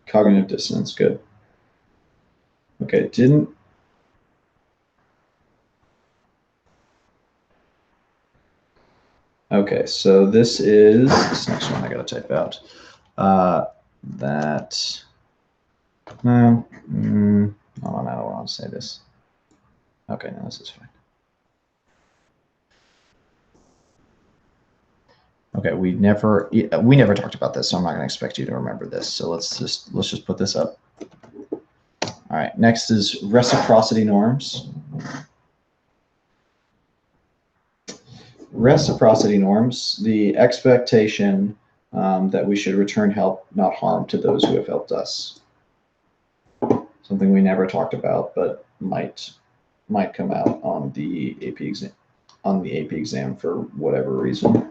Cognitive dissonance. Good. Okay, didn't. Okay, so this next one I gotta type out. That. No. Hold on, I don't want to say this. Okay, no, this is fine. Okay, we never talked about this, so I'm not going to expect you to remember this. So let's just put this up. All right, next is reciprocity norms. Reciprocity norms, the expectation that we should return help, not harm, to those who have helped us. Something we never talked about, but might come out on the AP exam for whatever reason.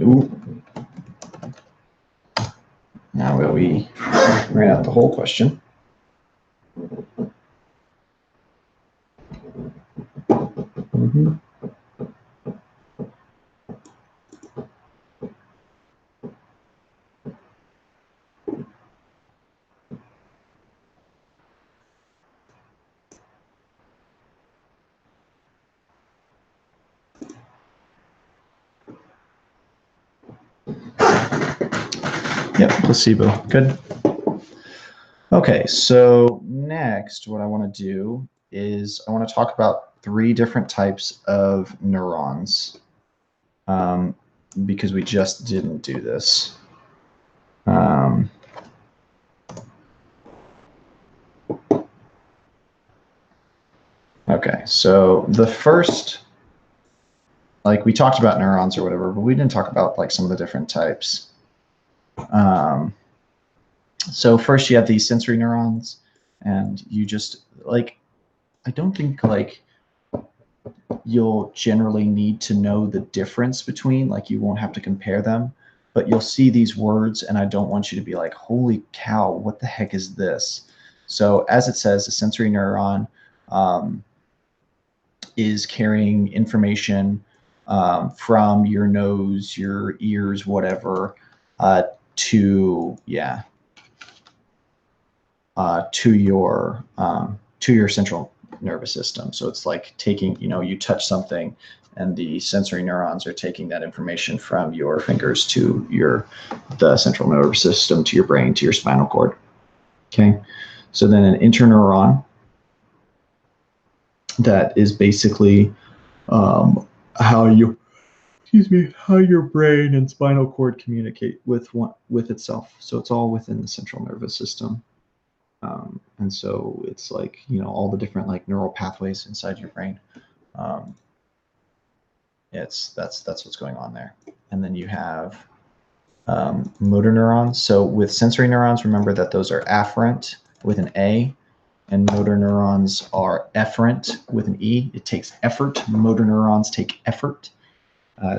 Ooh. Now that we ran out the whole question. Mm-hmm. Yep, placebo. Good. Okay, so next what I want to do is I want to talk about 3 different types of neurons, because we just didn't do this. Okay, so the first, like we talked about neurons or whatever, but we didn't talk about like some of the different types. So first you have these sensory neurons, and you just like, I don't think like you'll generally need to know the difference between, like you won't have to compare them, but you'll see these words and I don't want you to be like, holy cow, what the heck is this? So as it says, a sensory neuron is carrying information from your nose, your ears, whatever, to your central nervous system. So it's like taking, you touch something and the sensory neurons are taking that information from your fingers to the central nervous system, to your brain, to your spinal cord. Okay. So then an interneuron, that is basically how your brain and spinal cord communicate with itself. So it's all within the central nervous system. And so it's like, all the different like neural pathways inside your brain. That's what's going on there. And then you have motor neurons. So with sensory neurons, remember that those are afferent with an A, and motor neurons are efferent with an E. It takes effort. Motor neurons take effort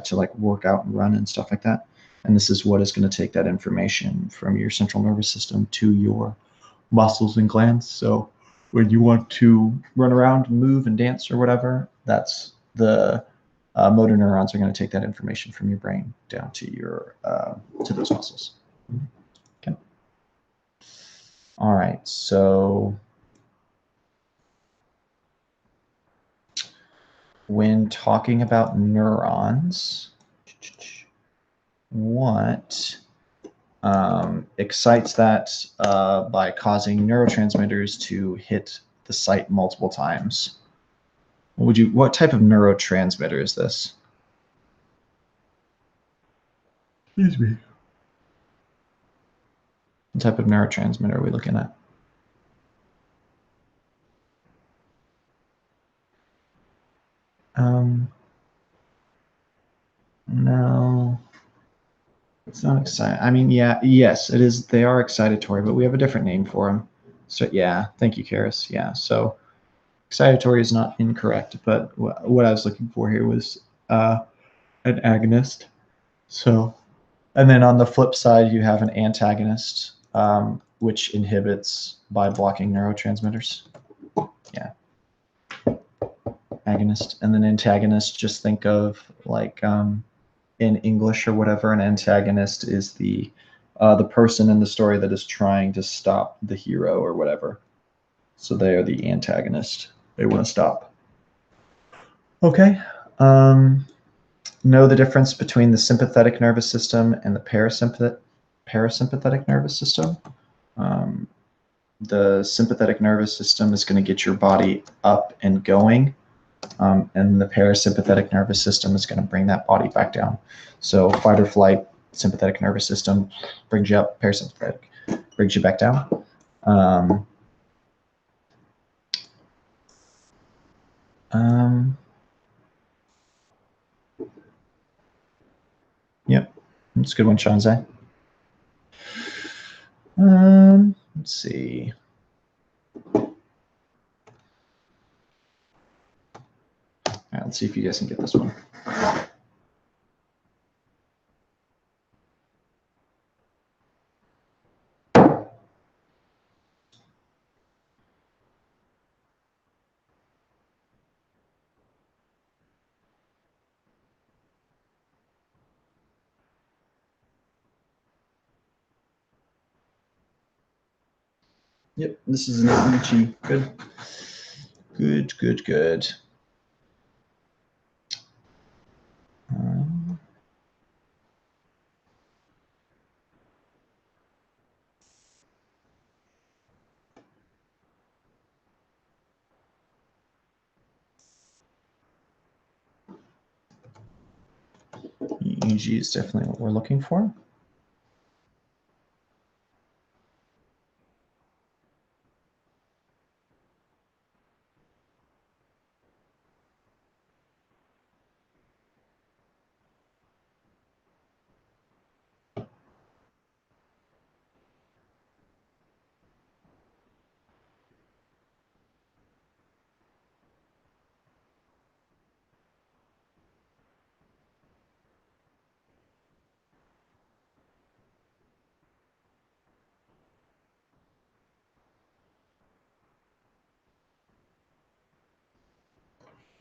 to like work out and run and stuff like that. And this is what is going to take that information from your central nervous system to your muscles and glands. So when you want to run around, move, and dance or whatever, that's the motor neurons are going to take that information from your brain down to your to those muscles. Okay. All right. So when talking about neurons, what excites that by causing neurotransmitters to hit the site multiple times? What type of neurotransmitter is this? Excuse me. What type of neurotransmitter are we looking at? No, it's not exciting. I mean, yes, it is. They are excitatory, but we have a different name for them. So yeah, thank you, Karis. Yeah, so excitatory is not incorrect, but what I was looking for here was an agonist. So, and then on the flip side, you have an antagonist, which inhibits by blocking neurotransmitters. Yeah. Agonist. And then antagonist, just think of like in English or whatever, an antagonist is the person in the story that is trying to stop the hero or whatever. So they are the antagonist. They want to stop. Okay. Know the difference between the sympathetic nervous system and the parasympathetic nervous system. The sympathetic nervous system is going to get your body up and going, and the parasympathetic nervous system is going to bring that body back down. So fight or flight, sympathetic nervous system brings you up, parasympathetic brings you back down. Yep, that's a good one, Shanzai. Let's see. All right, let's see if you guys can get this one. Yep, this is an Uchi. Good. Good, good, good. EG is definitely what we're looking for.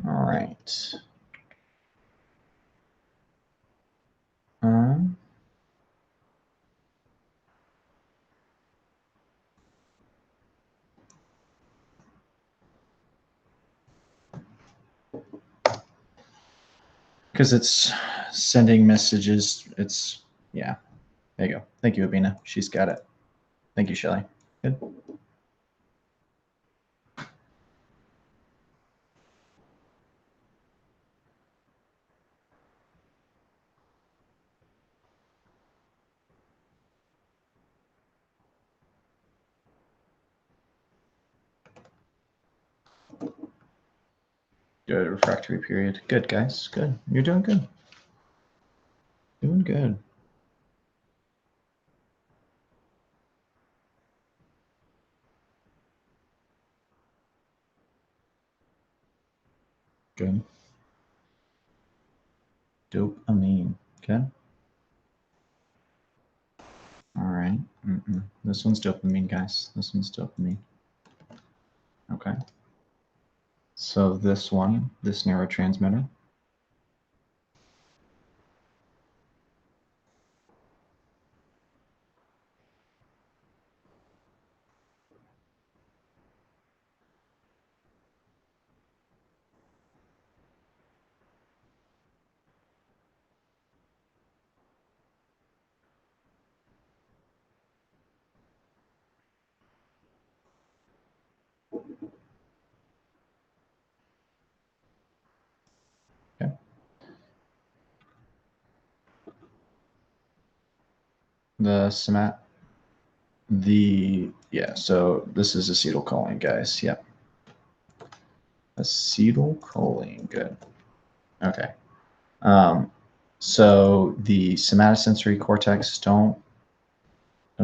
All right. Because it's sending messages. It's, yeah. There you go. Thank you, Abina. She's got it. Thank you, Shelly. Good. Good refractory period. Good, guys. Good. You're doing good. Doing good. Good. Dopamine. Okay. All right. This one's dopamine, guys. This one's dopamine. Okay. So this one, this neurotransmitter. Okay. The somat. Yeah, so this is acetylcholine, guys. Yep. Acetylcholine, good. Okay. So the somatosensory cortex, don't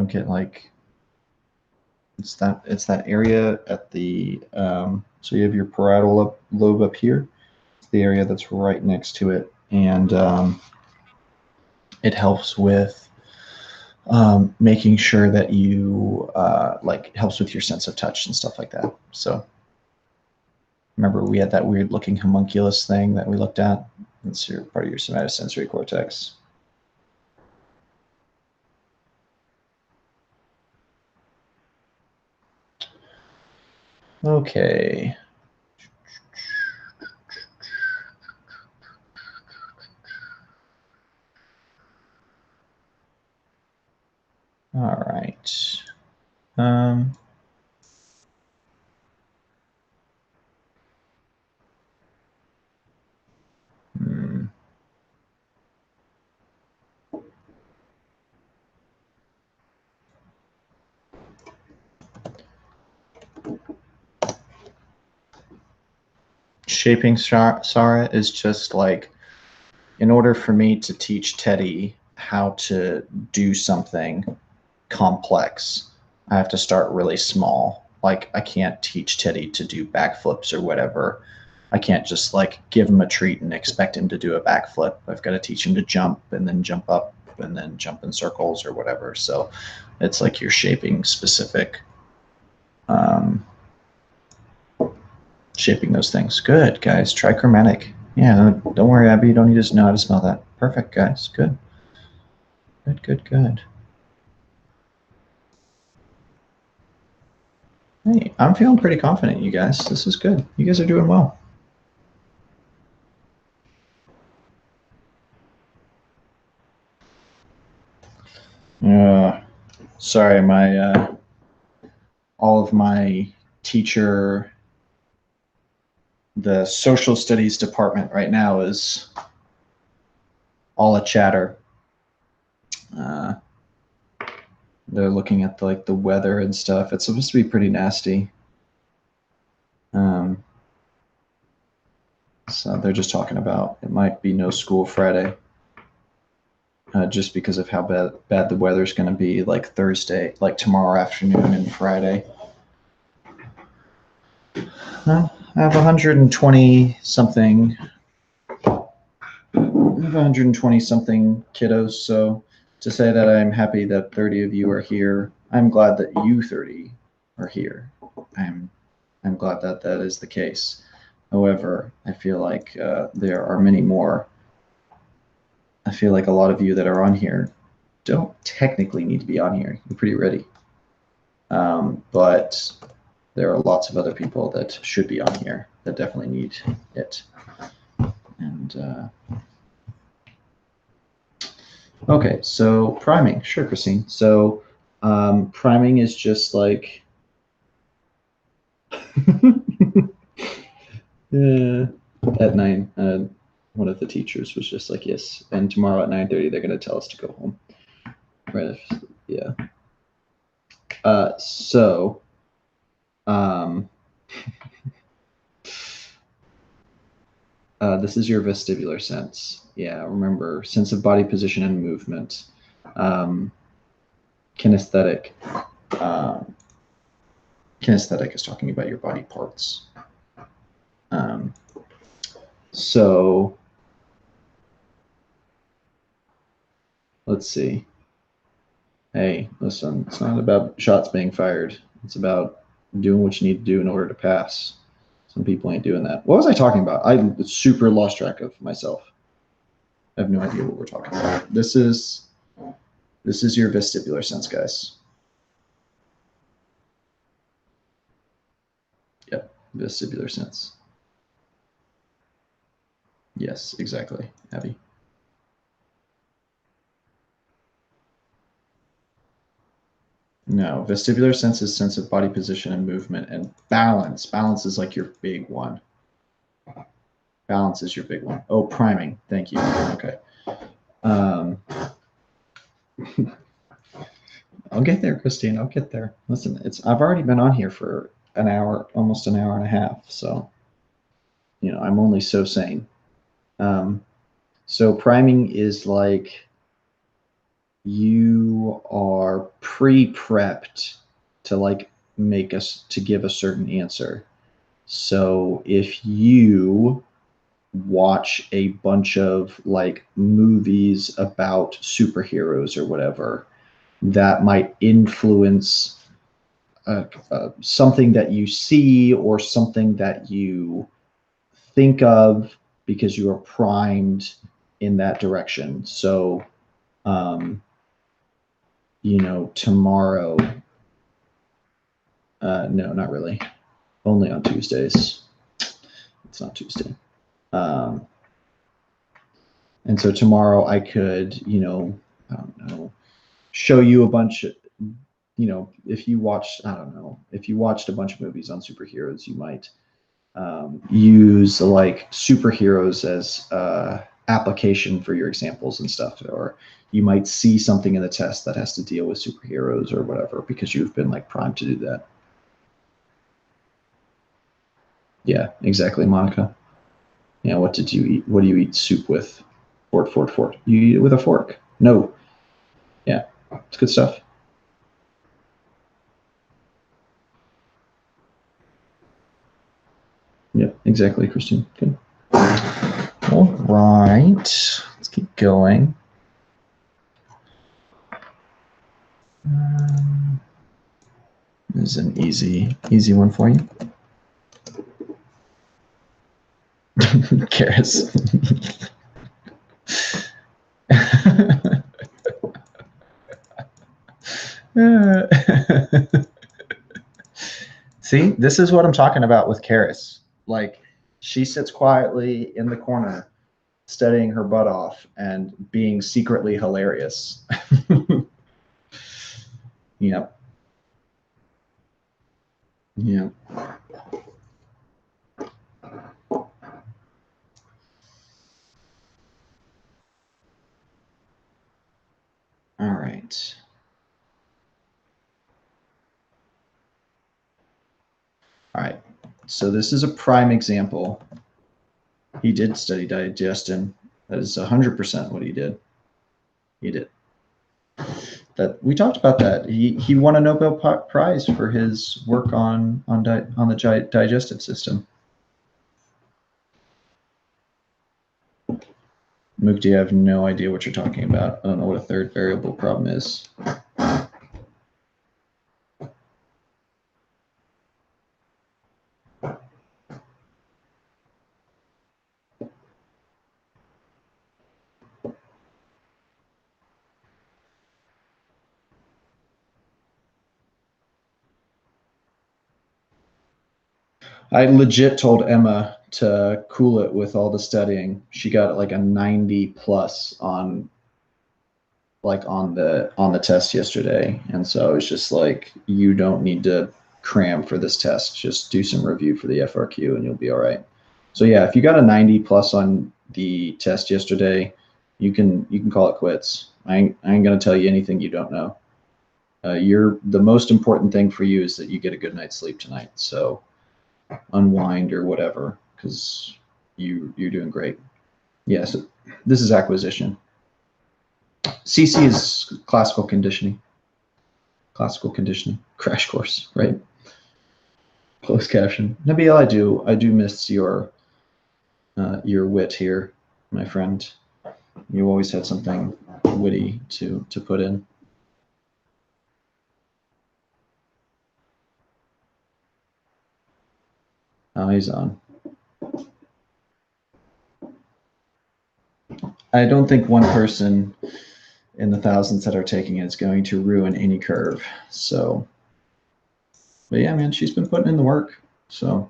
get like, it's that area at the so you have your parietal lobe up here. It's the area that's right next to it, and it helps with making sure that you like helps with your sense of touch and stuff like that. So remember we had that weird looking homunculus thing that we looked at? That's part of your somatosensory cortex. Okay. All right. Shaping Sara is just like, in order for me to teach Teddy how to do something complex, I have to start really small. Like, I can't teach Teddy to do backflips or whatever. I can't just like give him a treat and expect him to do a backflip. I've got to teach him to jump and then jump up and then jump in circles or whatever. So it's like you're shaping specific, shaping those things. Good, guys. Trichromatic. Yeah, don't worry, Abby. You don't need to know how to smell that. Perfect, guys. Good. Good, good, good. Hey, I'm feeling pretty confident, you guys. This is good. You guys are doing well. Sorry, my all of my teacher, the social studies department right now is all a chatter. Uh, they're looking at the weather and stuff. It's supposed to be pretty nasty. So they're just talking about it might be no school Friday, just because of how bad the weather's going to be, like Thursday, like tomorrow afternoon and Friday. Well, I have 120 something. I have 120 something kiddos. So to say that I'm happy that 30 of you are here, I'm glad that you 30 are here. I'm glad that that is the case. However, I feel like there are many more. I feel like a lot of you that are on here don't technically need to be on here. You're pretty ready. But there are lots of other people that should be on here that definitely need it. And okay, so priming, sure, Christine. So priming is just like at 9. One of the teachers was just like, yes, and tomorrow at 9:30 they're going to tell us to go home. Right? Yeah. So this is your vestibular sense. Yeah, remember, sense of body position and movement. Kinesthetic. Kinesthetic is talking about your body parts. So let's see. Hey, listen, it's not about shots being fired. It's about doing what you need to do in order to pass. Some people ain't doing that. What was I talking about? I super lost track of myself. I have no idea what we're talking about. This is your vestibular sense, guys. Yep, vestibular sense. Yes, exactly, Abby. No, vestibular sense is sense of body position and movement, and balance. Balance is like your big one. Balance is your big one. Oh, priming. Thank you. Okay. I'll get there, Christine. I'll get there. Listen, I've already been on here for an hour, almost an hour and a half. So, I'm only so sane. So priming is like you are pre-prepped to like to give a certain answer. So if you watch a bunch of like movies about superheroes or whatever, that might influence something that you see or something that you think of because you are primed in that direction. So, tomorrow, no, not really. Only on Tuesdays. It's not Tuesday. And so tomorrow I could, I don't know, show you a bunch of, if you watched, I don't know, if you watched a bunch of movies on superheroes, you might use like superheroes as application for your examples and stuff, or you might see something in the test that has to deal with superheroes or whatever because you've been like primed to do that. Yeah, exactly, Monica. Yeah, what did you eat? What do you eat soup with? Fork. You eat it with a fork. No. Yeah, it's good stuff. Yeah, exactly, Christine. Good. All right, let's keep going. This is an easy one for you. Karis. See, this is what I'm talking about with Karis. Like, she sits quietly in the corner, studying her butt off and being secretly hilarious. Yep. Yep. All right. All right. So this is a prime example. He did study digestion. That is 100% what he did. He did. That we talked about that. He won a Nobel Prize for his work on the digestive system. Mukti, I have no idea what you're talking about. I don't know what a third variable problem is. I legit told Emma to cool it with all the studying. She got like a 90 plus on the test yesterday, and so I was just like, you don't need to cram for this test. Just do some review for the FRQ and you'll be all right. So yeah, if you got a 90 plus on the test yesterday, you can call it quits. I ain't gonna tell you anything you don't know. The most important thing for you is that you get a good night's sleep tonight. So unwind or whatever, because you're doing great. Yes, this is acquisition. CC is classical conditioning. Classical conditioning crash course, right? Closed caption. Nabil, I do miss your wit here, my friend. You always had something witty to put in. Oh, he's on. I don't think one person in the thousands that are taking it is going to ruin any curve. So, but yeah, man, she's been putting in the work. So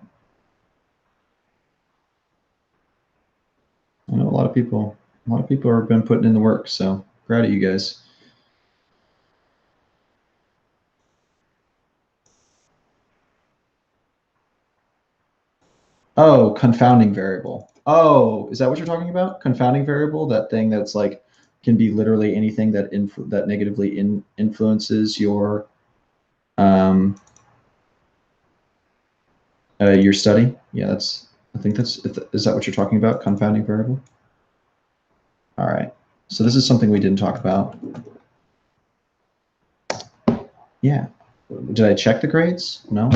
I know a lot of people have been putting in the work. So proud of you guys. Oh, confounding variable. Oh, is that what you're talking about? Confounding variable, that thing that's like can be literally anything that that negatively influences your your study. Yeah, I think is that what you're talking about? Confounding variable. All right. So this is something we didn't talk about. Yeah. Did I check the grades? No.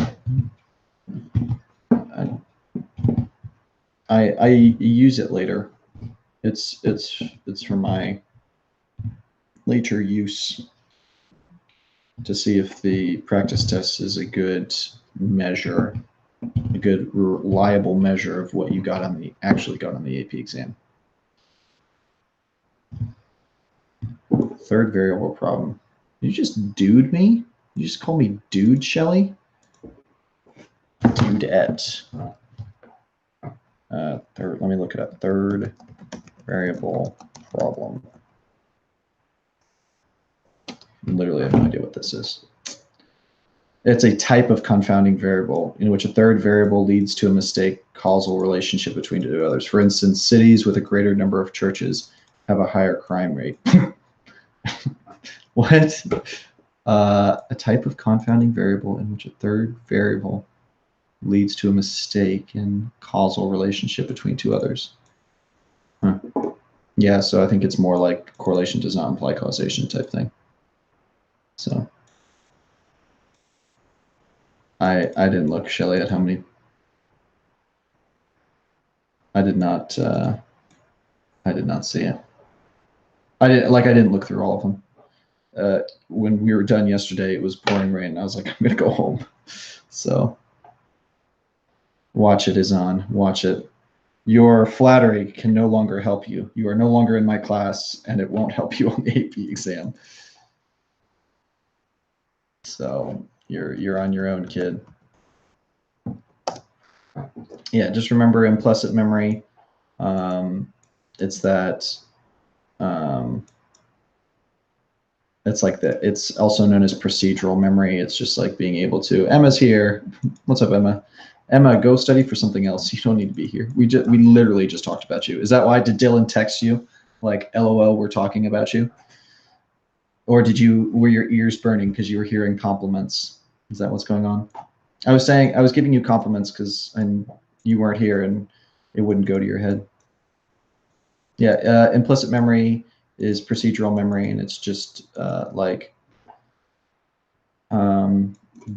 I use it later. It's for my later use to see if the practice test is a good measure, a good reliable measure of what you got on the actually got on the AP exam. Third variable problem. You just dude me? You just call me dude, Shelly? Dudette. Let me look it up. Third variable problem. I literally have no idea what this is. It's a type of confounding variable in which a third variable leads to a mistake causal relationship between two others. For instance, cities with a greater number of churches have a higher crime rate. What? A type of confounding variable in which a third variable leads to a mistake in causal relationship between two others. Huh. Yeah, so I think it's more like correlation does not imply causation type thing. So I didn't look, Shelly, at how many. I did not see it. I didn't look through all of them. When we were done yesterday, it was pouring rain. I was like, I'm gonna go home. So watch it is on. Watch it. Your flattery can no longer help you. You are no longer in my class, and it won't help you on the AP exam. So you're on your own, kid. Yeah, just remember implicit memory. It's that it's like that. It's also known as procedural memory. It's just like being able to. Emma's here. What's up, Emma? Emma, go study for something else. You don't need to be here. We literally just talked about you. Is that why? Did Dylan text you? Like, LOL, we're talking about you? Or were your ears burning because you were hearing compliments? Is that what's going on? I was giving you compliments because you weren't here and it wouldn't go to your head. Yeah, implicit memory is procedural memory, and it's just like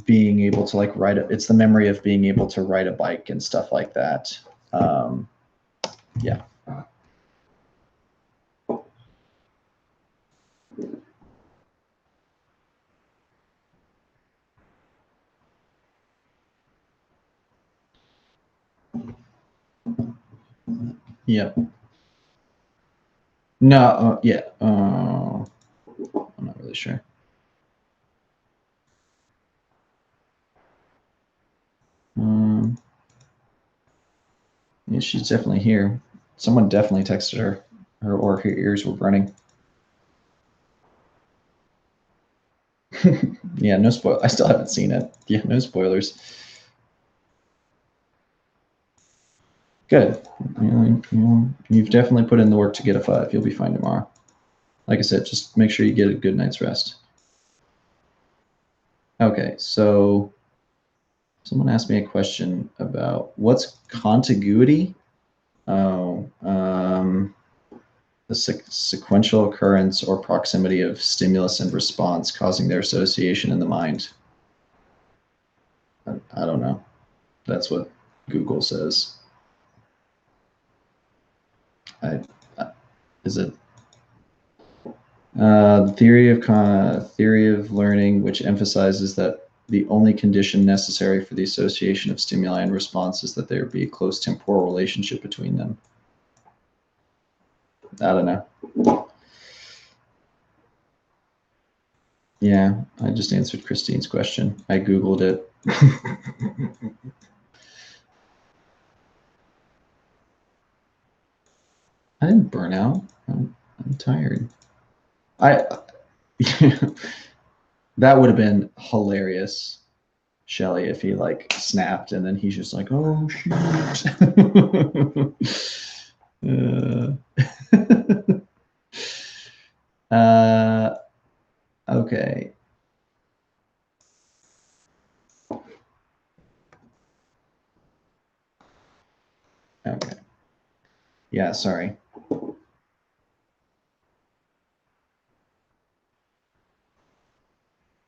being able to like ride it. It's the memory of being able to ride a bike and stuff like that. Yeah. Yeah. No. Yeah. I'm not really sure. Yeah, she's definitely here. Someone definitely texted her, or her ears were burning. Yeah, no spoil. I still haven't seen it. Yeah, no spoilers. Good. You've definitely put in the work to get a 5. You'll be fine tomorrow. Like I said, just make sure you get a good night's rest. Okay, so someone asked me a question about what's contiguity. Oh, the sequential occurrence or proximity of stimulus and response causing their association in the mind. I don't know. That's what Google says. Is it the theory of learning, which emphasizes that the only condition necessary for the association of stimuli and response is that there be a close temporal relationship between them. I don't know. Yeah, I just answered Christine's question. I Googled it. I didn't burn out. I'm tired. That would have been hilarious, Shelly, if he like snapped and then he's just like, oh shoot. Okay. Okay. Yeah, sorry.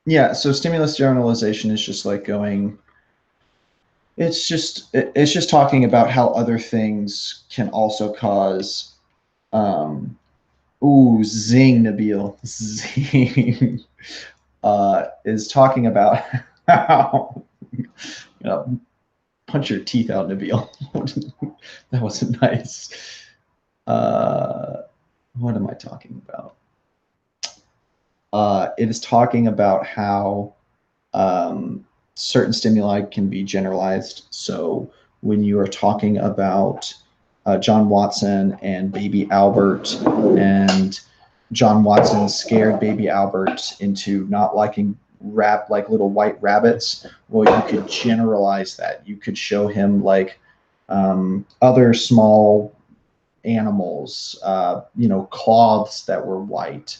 Yeah, so stimulus generalization is just like going it's just talking about how other things can also cause zing, Nabil. Zing. Is talking about how punch your teeth out, Nabil. That wasn't nice. What am I talking about? It is talking about how certain stimuli can be generalized. So when you are talking about John Watson and baby Albert, and John Watson scared baby Albert into not liking like little white rabbits, well, you could generalize that. You could show him like other small animals, cloths that were white.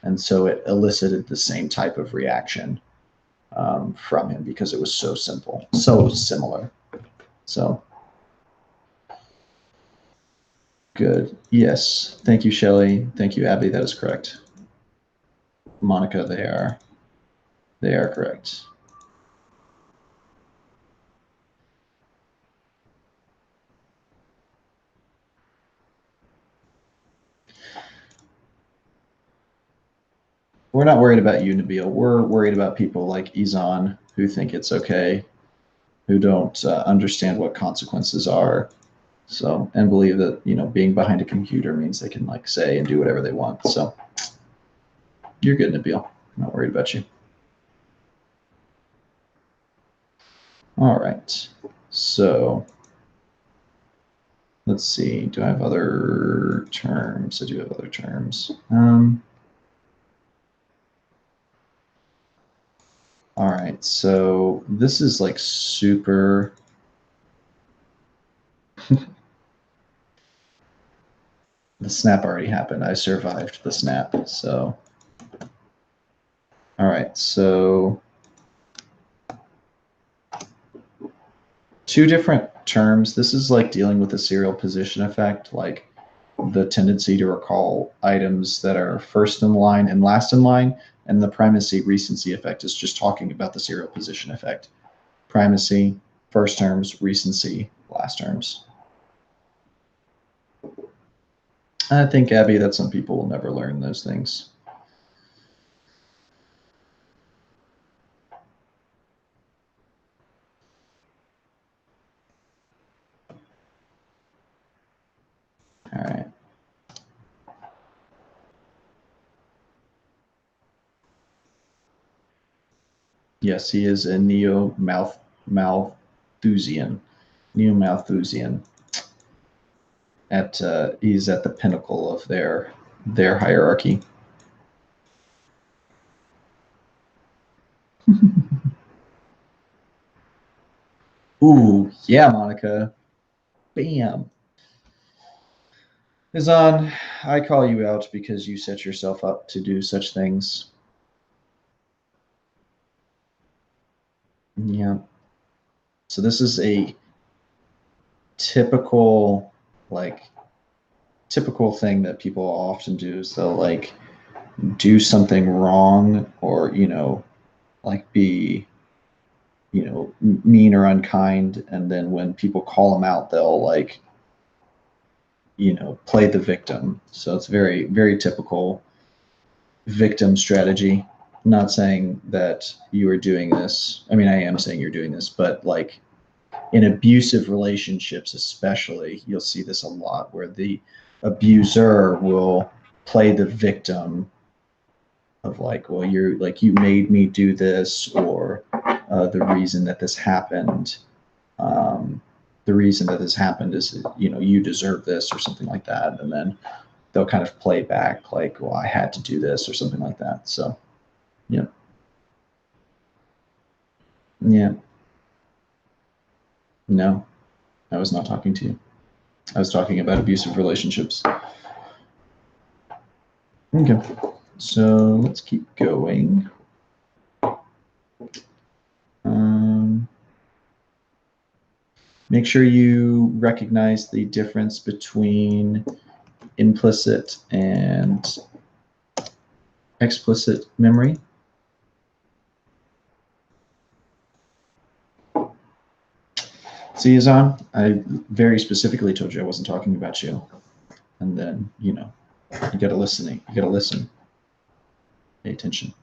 And so it elicited the same type of reaction from him because it was so simple, so similar. So good. Yes. Thank you, Shelley. Thank you, Abby. That is correct. Monica, they are correct. We're not worried about you, Nabil. We're worried about people like Izan who think it's okay, who don't understand what consequences are. So, and believe that, being behind a computer means they can like say and do whatever they want. So you're good, Nabil. I'm not worried about you. All right. So Let's see. Do I have other terms? I do have other terms. All right. So this is like super. The snap already happened. I survived the snap. So, all right. So, two different terms. This is like dealing with the serial position effect, like the tendency to recall items that are first in line and last in line. And the primacy recency effect is just talking about the serial position effect. Primacy, first terms, recency, last terms. I think, Abby, that some people will never learn those things. All right. Yes, he is a Neo-Malthusian. Neo-Malthusian. He's at the pinnacle of their hierarchy. Ooh, yeah, Monica. Bam. Izan, I call you out because you set yourself up to do such things. Yeah. So this is a typical thing that people often do is they'll like do something wrong or like be mean or unkind, and then when people call them out they'll like play the victim. So it's very, very typical victim strategy. I'm not saying that you are doing this. I mean, I am saying you're doing this, but like in abusive relationships especially, you'll see this a lot where the abuser will play the victim of like, well, you're like, you made me do this, or the reason that this happened the reason that this happened is you deserve this or something like that, and then they'll kind of play back like, well, I had to do this or something like that. So yeah. Yeah. No, I was not talking to you. I was talking about abusive relationships. Okay, so let's keep going. Make sure you recognize the difference between implicit and explicit memory. See, Izan, I very specifically told you I wasn't talking about you. And then, you gotta listen. You gotta listen. Pay attention.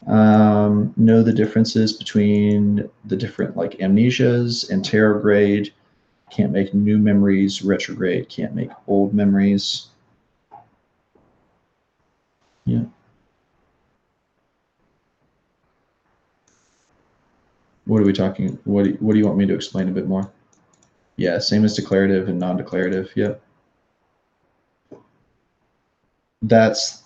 Know the differences between the different like amnesias. Anterograde can't make new memories. Retrograde can't make old memories. Yeah. What are we talking? What do you want me to explain a bit more? Yeah, same as declarative and non-declarative. Yep. That's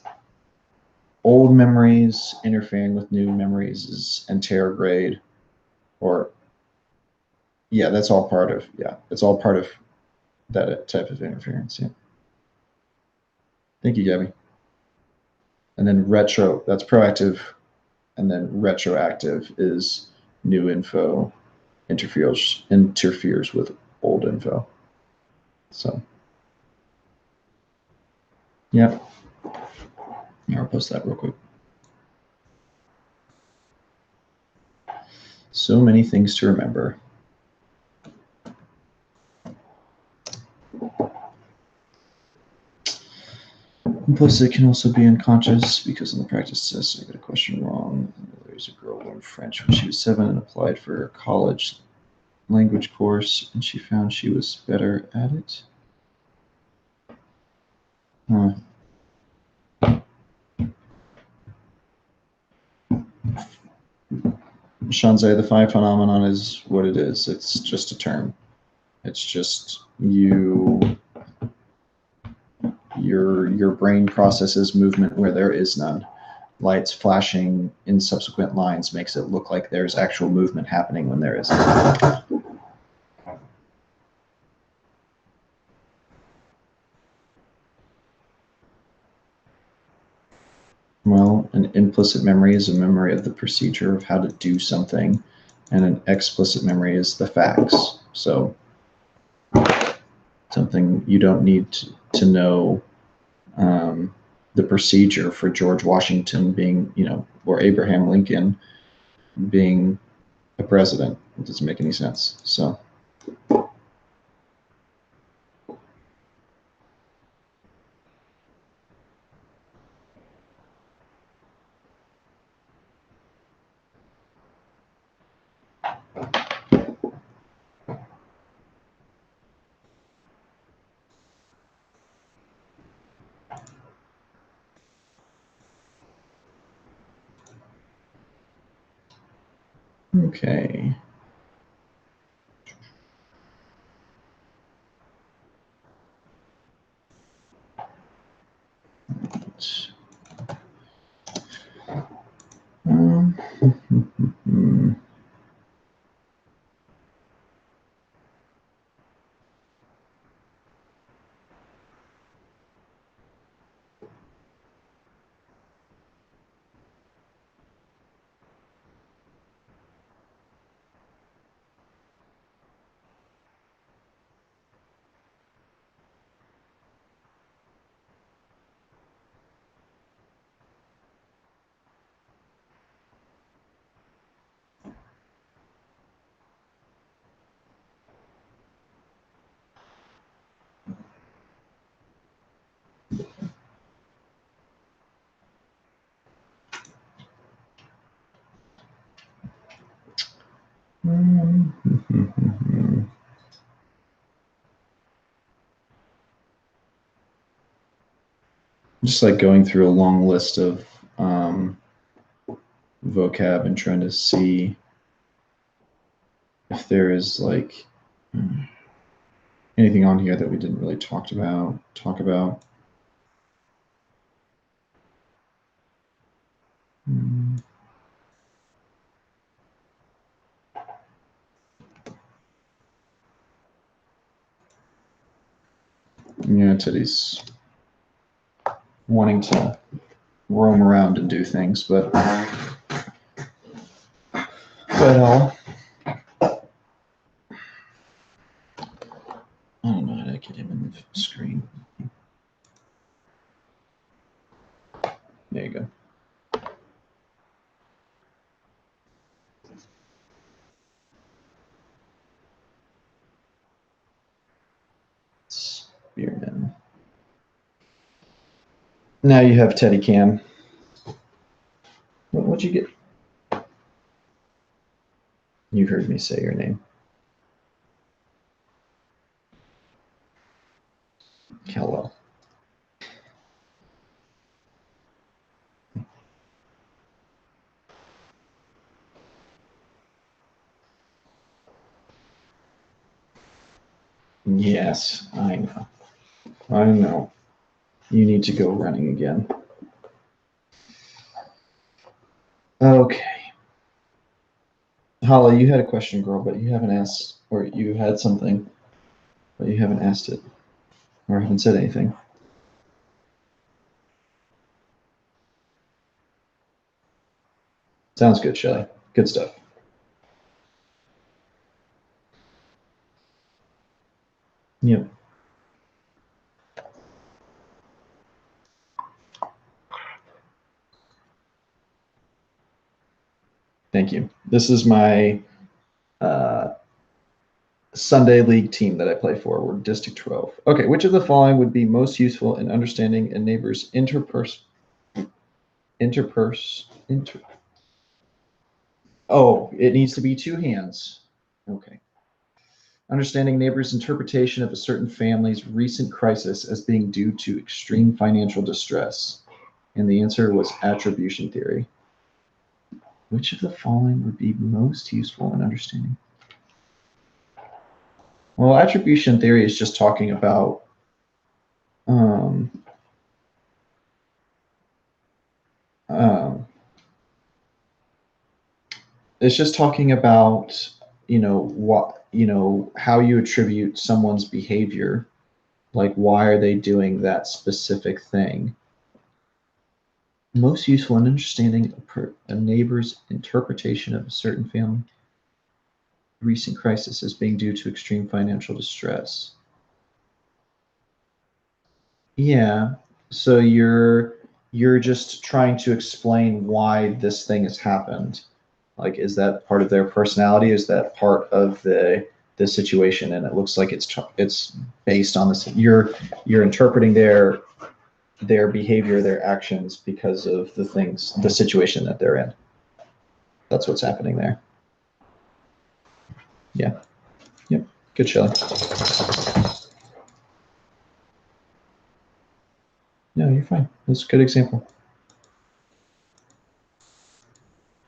old memories interfering with new memories is anterograde, or yeah, that's all part of, yeah, it's all part of that type of interference. Yeah. Thank you, Gabby. And then retro, that's proactive, and then retroactive is new info interferes with old info. So yeah. I'll post that real quick. So many things to remember. Implicit can also be unconscious because in the practice test I got a question wrong. There's a girl learned French when she was 7 and applied for a college language course, and she found she was better at it. Huh. Shanzai, the phi phenomenon is what it is. It's just a term. It's just your brain processes movement where there is none. Lights flashing in subsequent lines makes it look like there's actual movement happening when there isn't. Well, an implicit memory is a memory of the procedure of how to do something, and an explicit memory is the facts. So something you don't need to know the procedure for George Washington being, or Abraham Lincoln being a president. It doesn't make any sense. So. Okay. Just like going through a long list of vocab and trying to see if there is like anything on here that we didn't really talk about. Yeah, Teddy's wanting to roam around and do things, but I don't know how to get him in the screen. There you go. Spearman. Now you have Teddy Cam. What'd you get? You heard me say your name. Caldwell. Yes, I know. I know. You need to go running again. Okay. Holly, you had a question, girl, but you haven't asked, or you had something, but you haven't asked it, or haven't said anything. Sounds good, Shelly. Good stuff. Yep. Thank you. This is my Sunday league team that I play for. We're District 12. Okay, which of the following would be most useful in understanding a neighbor's Oh, it needs to be two hands. Okay. Understanding neighbors' interpretation of a certain family's recent crisis as being due to extreme financial distress. And the answer was attribution theory. Which of the following would be most useful in understanding? Well, attribution theory is just talking about um, um, it's just talking about, what, how you attribute someone's behavior, like why are they doing that specific thing. Most useful in understanding a neighbor's interpretation of a certain family recent crisis as being due to extreme financial distress. Yeah. So you're just trying to explain why this thing has happened. Like, is that part of their personality? Is that part of the situation? And it looks like it's based on this. You're interpreting their behavior, their actions because of the situation that they're in. That's what's happening there. Yeah. Yep. Good, Shelley. No, you're fine. That's a good example.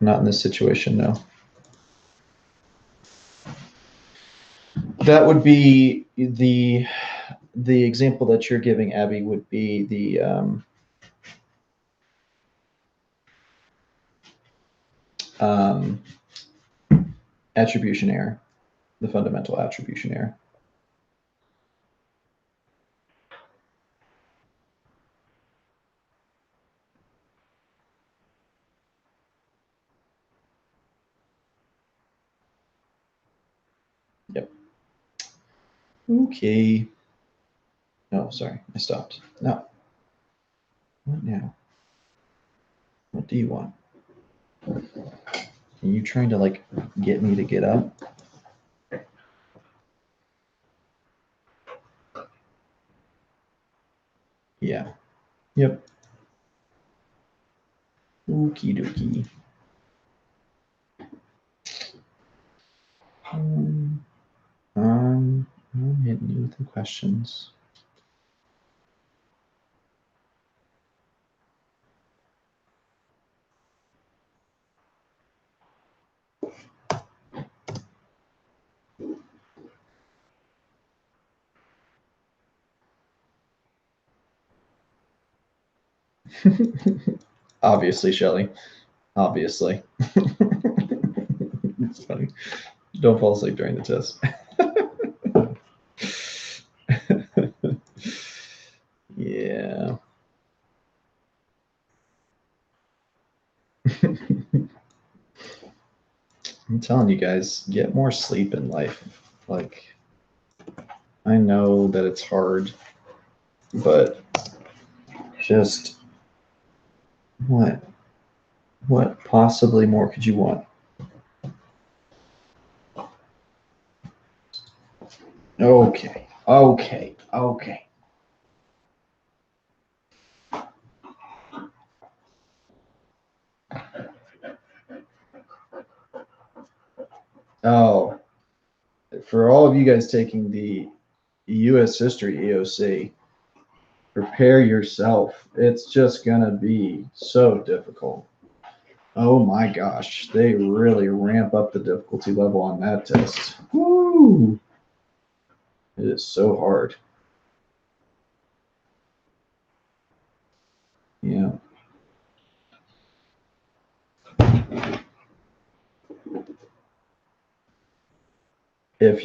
Not in this situation, no. That would be the example that you're giving, Abby, would be the um, attribution error, the fundamental attribution error. Yep. Okay. No, sorry, I stopped. No. What now? What do you want? Are you trying to like get me to get up? Yeah. Yep. Okie dokie. I'm hitting you with the questions. Obviously, Shelley. Obviously. It's funny. Don't fall asleep during the test. Yeah. I'm telling you guys, get more sleep in life. Like, I know that it's hard, but just what? What possibly more could you want? Okay. Okay. Okay. Oh, for all of you guys taking the U.S. History EOC, prepare yourself. It's just gonna be so difficult. Oh my gosh, they really ramp up the difficulty level on that test. Woo! It is so hard. Yeah.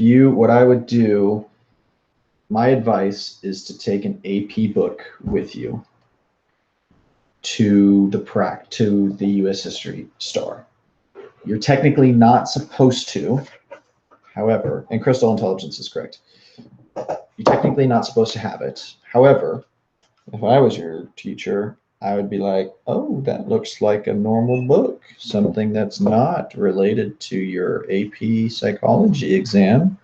What I would do, my advice is to take an AP book with you to the U.S. History Star. You're technically not supposed to, however, and Crystal Intelligence is correct. You're technically not supposed to have it. However, if I was your teacher, I would be like, oh, that looks like a normal book, something that's not related to your AP psychology exam.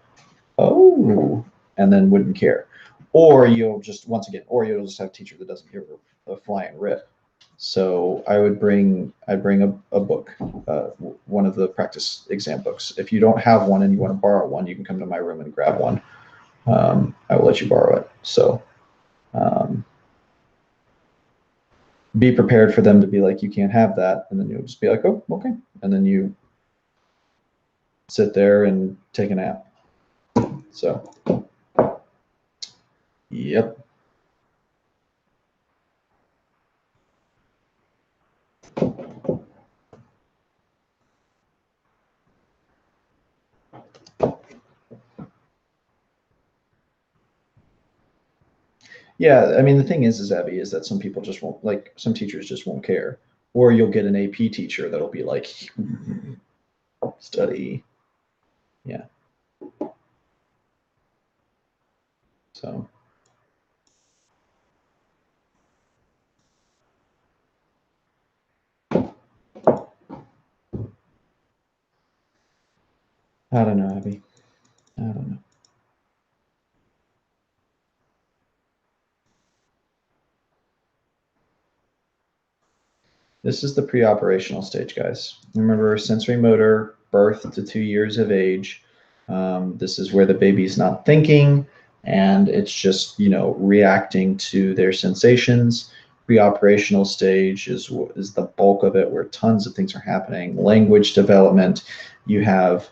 Oh, and then wouldn't care. Or you'll just, once again, or you'll just have a teacher that doesn't give a flying rip. So I'd bring a book, one of the practice exam books. If you don't have one and you want to borrow one, you can come to my room and grab one. I will let you borrow it. So be prepared for them to be like, you can't have that. And then you'll just be like, oh, okay. And then you sit there and take a nap. So, yep. Yeah, I mean, the thing is, Abby, is that some people just won't, like, some teachers just won't care. Or you'll get an AP teacher that'll be like, study. Yeah. So. I don't know, Abby. I don't know. This is the pre-operational stage, guys. Remember, sensory motor, birth to 2 years of age. This is where the baby's not thinking, and it's just, you know, reacting to their sensations. Pre-operational stage is the bulk of it, where tons of things are happening. Language development. You have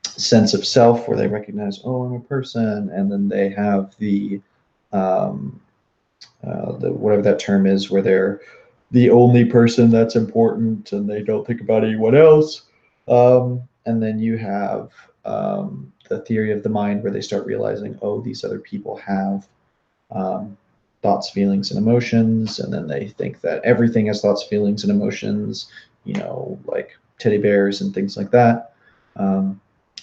sense of self, where they recognize, oh, I'm a person, and then they have the whatever that term is, where they're the only person that's important and they don't think about anyone else. And then you have the theory of the mind, where they start realizing, oh, these other people have thoughts, feelings, and emotions. And then they think that everything has thoughts, feelings, and emotions, you know, like teddy bears and things like that. And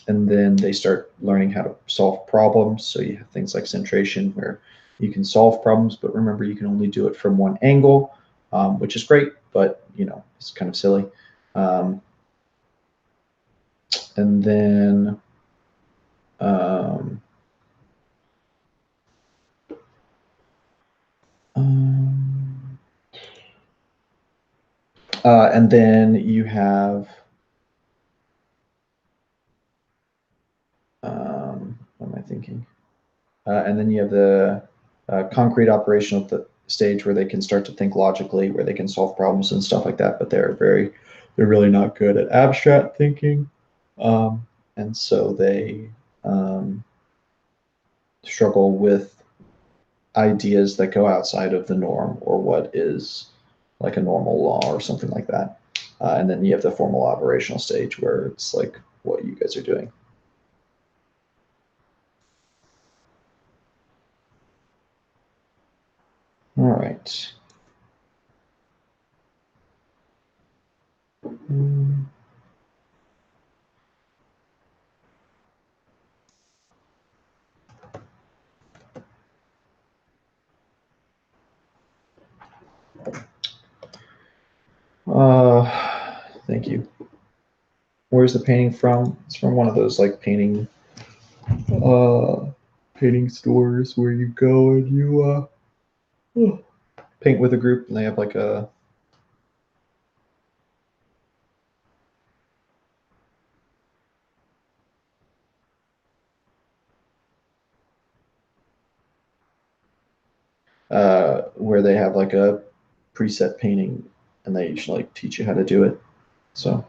then they start learning how to solve problems. So you have things like centration, where you can solve problems, but remember, you can only do it from one angle, which is great, but, you know, it's kind of silly. And then and then you have what am I thinking? And then you have the concrete operational stage, where they can start to think logically, where they can solve problems and stuff like that, but they're really not good at abstract thinking. And so they struggle with ideas that go outside of the norm, or what is like a normal law or something like that. And then you have the formal operational stage, where it's like what you guys are doing. All right. Thank you. Where's the painting from? It's from one of those like painting stores, where you go and you paint with a group, and they have like a where they have like a preset painting, and they usually like teach you how to do it. So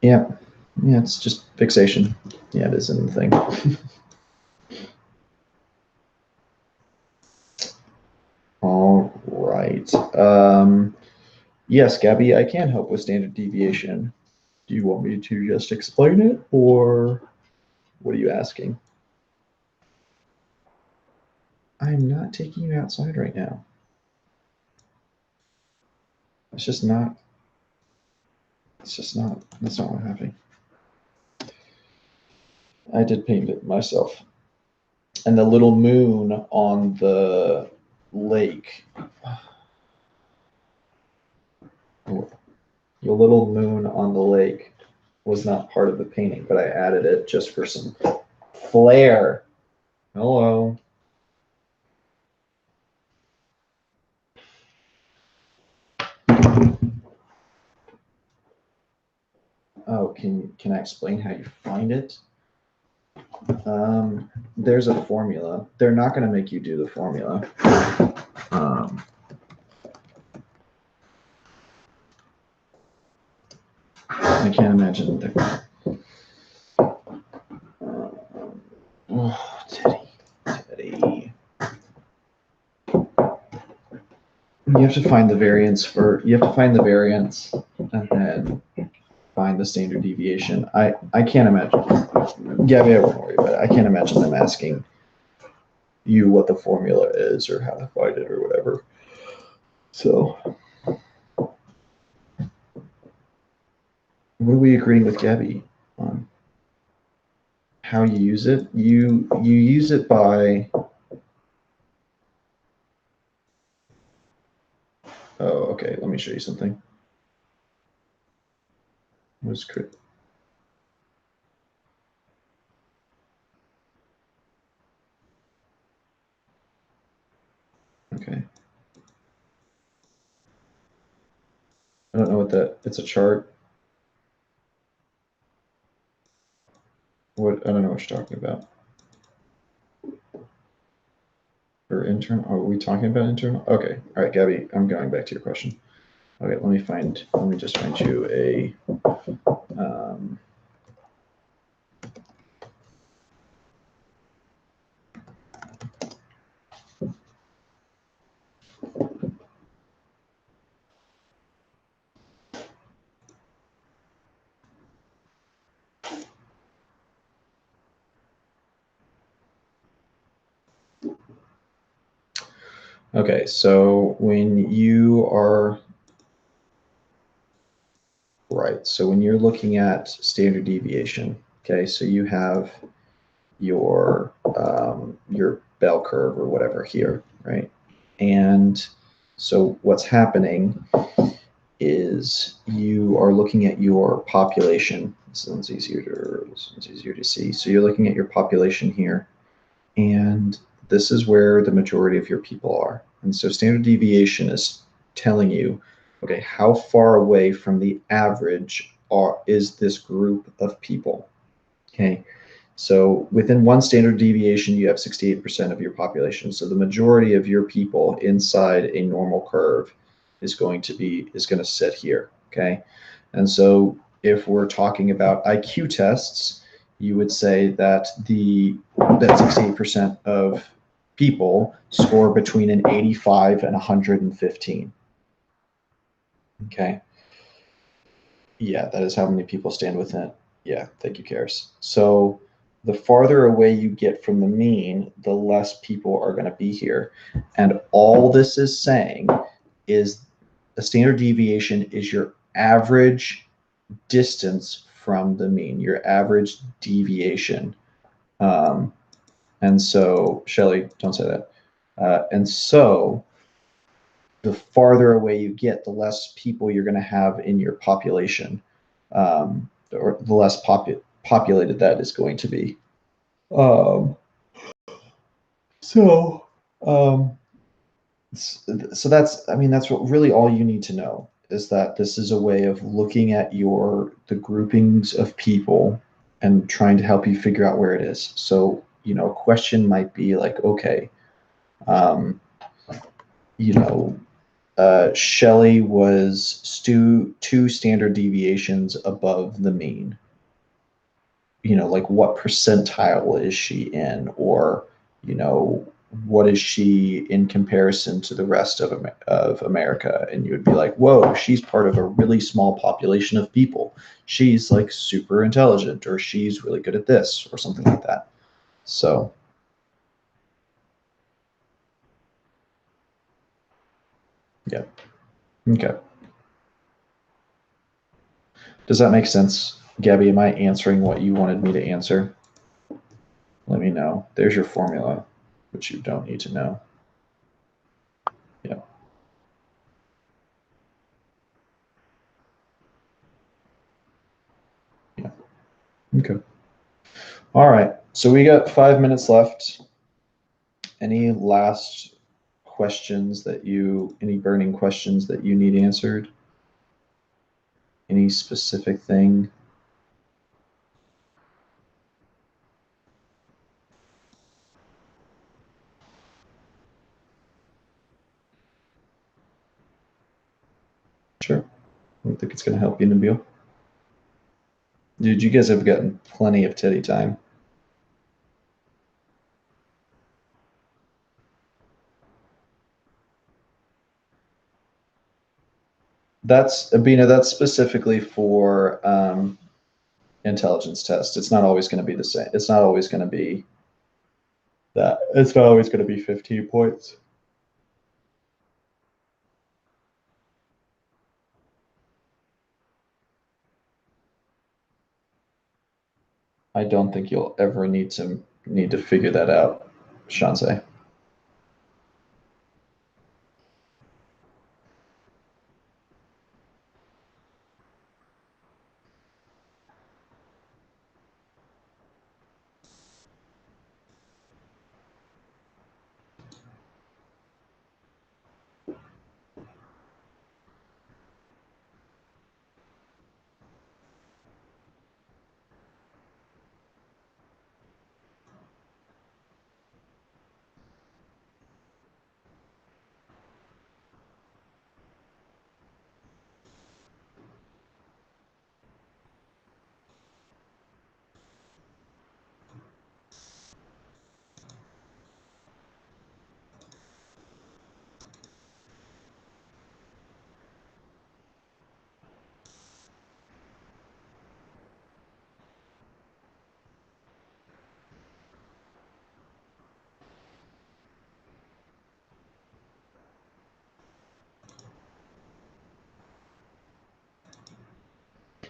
yeah, it's just fixation. Yeah, it is in the thing. All right. Yes, Gabby, I can help with standard deviation. Do you want me to just explain it, or what are you asking? I'm not taking you outside right now. It's just not. That's not what's happening. I did paint it myself. And the little moon on the lake. The little moon on the lake was not part of the painting, but I added it just for some flair. Hello. Oh, can I explain how you find it? There's a formula. They're not going to make you do the formula. can't imagine that. Oh, Teddy. You have to find the variance and then find the standard deviation. I can't imagine. Gabby, I won't worry about it. I can't imagine them asking you what the formula is or how to find it or whatever. So, what are we agreeing with Gabby on? How you use it? You use it by. Oh, okay. Let me show you something. What's crit? Okay. I don't know what that. It's a chart. What I don't know what you're talking about. Or internal? Are we talking about internal? Okay. All right, Gabby. I'm going back to your question. Okay. Let me just find you a. Okay, so when you are right, so when you're looking at standard deviation, okay, so you have your bell curve or whatever here, right? And so what's happening is you are looking at your population. This one's easier to see. So you're looking at your population here, and this is where the majority of your people are. And so standard deviation is telling you, okay, how far away from the average is this group of people? Okay, so within one standard deviation, you have 68% of your population. So the majority of your people inside a normal curve is going to sit here. Okay, and so if we're talking about IQ tests, you would say that that 68% of people score between an 85 and 115. Okay. Yeah, that is how many people stand within it. Yeah, thank you, Karis. So the farther away you get from the mean, the less people are going to be here. And all this is saying is a standard deviation is your average distance from the mean, your average deviation. And so, Shelly, don't say that. And so the farther away you get, the less people you're going to have in your population, or the less populated that is going to be. Um, so, um, so that's, I mean, that's what really all you need to know is that this is a way of looking at the groupings of people and trying to help you figure out where it is. So, a question might be like, okay, um, you know, Shelley was two standard deviations above the mean. Like what percentile is she in, or you know, what is she in comparison to the rest of America? And you would be like, whoa, she's part of a really small population of people. She's like super intelligent, or she's really good at this, or something like that. So, yeah. Okay. Does that make sense, Gabby? Am I answering what you wanted me to answer? Let me know. There's your formula, which you don't need to know. Yeah. Yeah. Okay. All right. So we got 5 minutes left. Any last any burning questions that you need answered? Any specific thing? Sure. I think it's going to help you, Nabil. Dude, you guys have gotten plenty of titty time. That's Abina, that's specifically for intelligence test. It's not always going to be the same. It's not always going to be that. It's not always going to be 15 points. I don't think you'll ever need to figure that out, Shanse.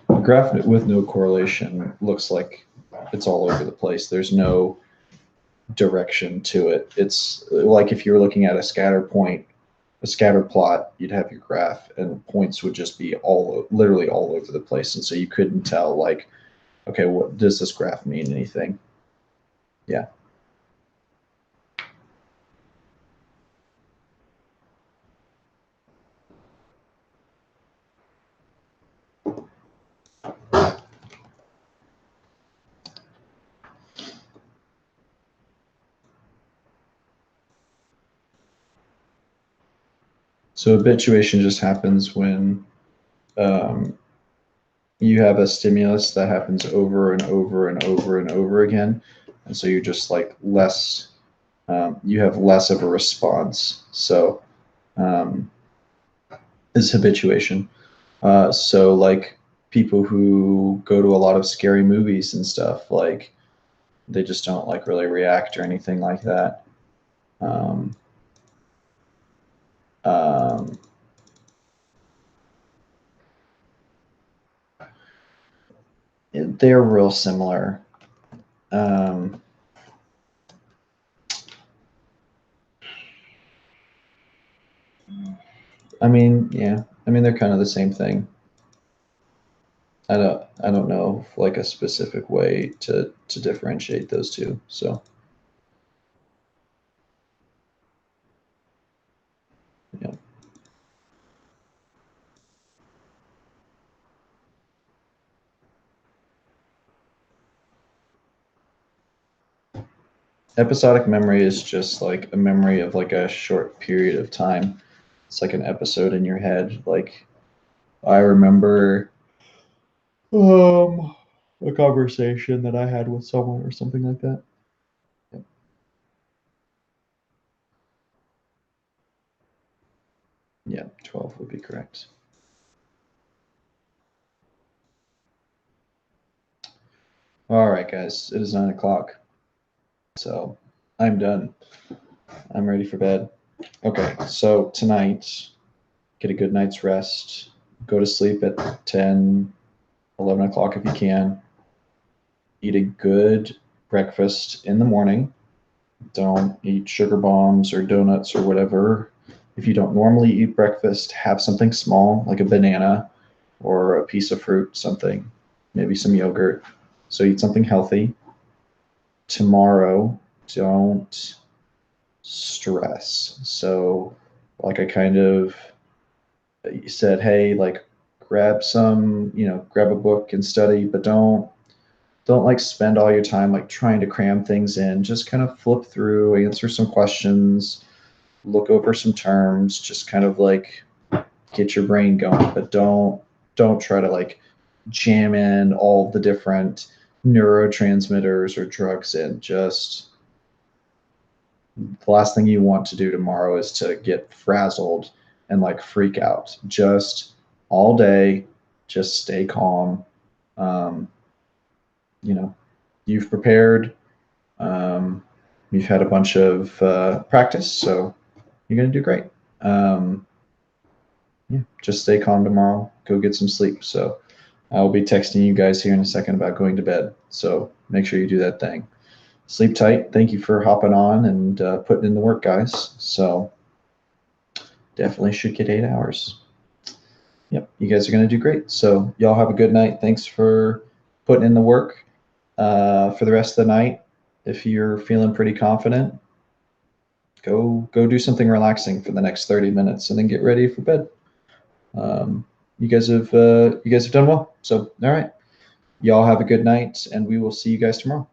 A graph with no correlation looks like it's all over the place. There's no direction to it. It's like if you were looking at a scatter point, a scatter plot, you'd have your graph and points would just be literally all over the place. And so you couldn't tell like, okay, what does this graph mean anything? Yeah. So habituation just happens when um, you have a stimulus that happens over and over and over and over again. And so you're just like less, you have less of a response. So um, is habituation. So like people who go to a lot of scary movies and stuff, like they just don't like really react or anything like that. Um, um, they're real similar. Um, I mean, yeah, I mean they're kind of the same thing. I don't know like a specific way to differentiate those two. So yeah. Episodic memory is just like a memory of like a short period of time. It's like an episode in your head. Like I remember a conversation that I had with someone or something like that. Yep. Yeah, 12 would be correct. All right, guys, it is 9 o'clock. So I'm done. I'm ready for bed. Okay, so tonight, get a good night's rest. Go to sleep at 10, 11 o'clock if you can. Eat a good breakfast in the morning. Don't eat sugar bombs or donuts or whatever. If you don't normally eat breakfast, have something small like a banana or a piece of fruit, something, maybe some yogurt. So eat something healthy. Tomorrow, don't stress. So, like I kind of said, hey, like grab some, grab a book and study, but don't like spend all your time like trying to cram things in. Just kind of flip through, answer some questions, look over some terms, just kind of like get your brain going, but don't try to like jamming all the different neurotransmitters or drugs in. Just the last thing you want to do tomorrow is to get frazzled and like freak out. Just all day, just stay calm. You know, you've prepared. You've had a bunch of practice, so you're going to do great. Yeah, just stay calm tomorrow. Go get some sleep. So I'll be texting you guys here in a second about going to bed. So make sure you do that thing. Sleep tight. Thank you for hopping on and putting in the work, guys. So definitely should get 8 hours. Yep, you guys are going to do great. So y'all have a good night. Thanks for putting in the work for the rest of the night. If you're feeling pretty confident, go do something relaxing for the next 30 minutes and then get ready for bed. You guys have done well. So all right, y'all have a good night, and we will see you guys tomorrow.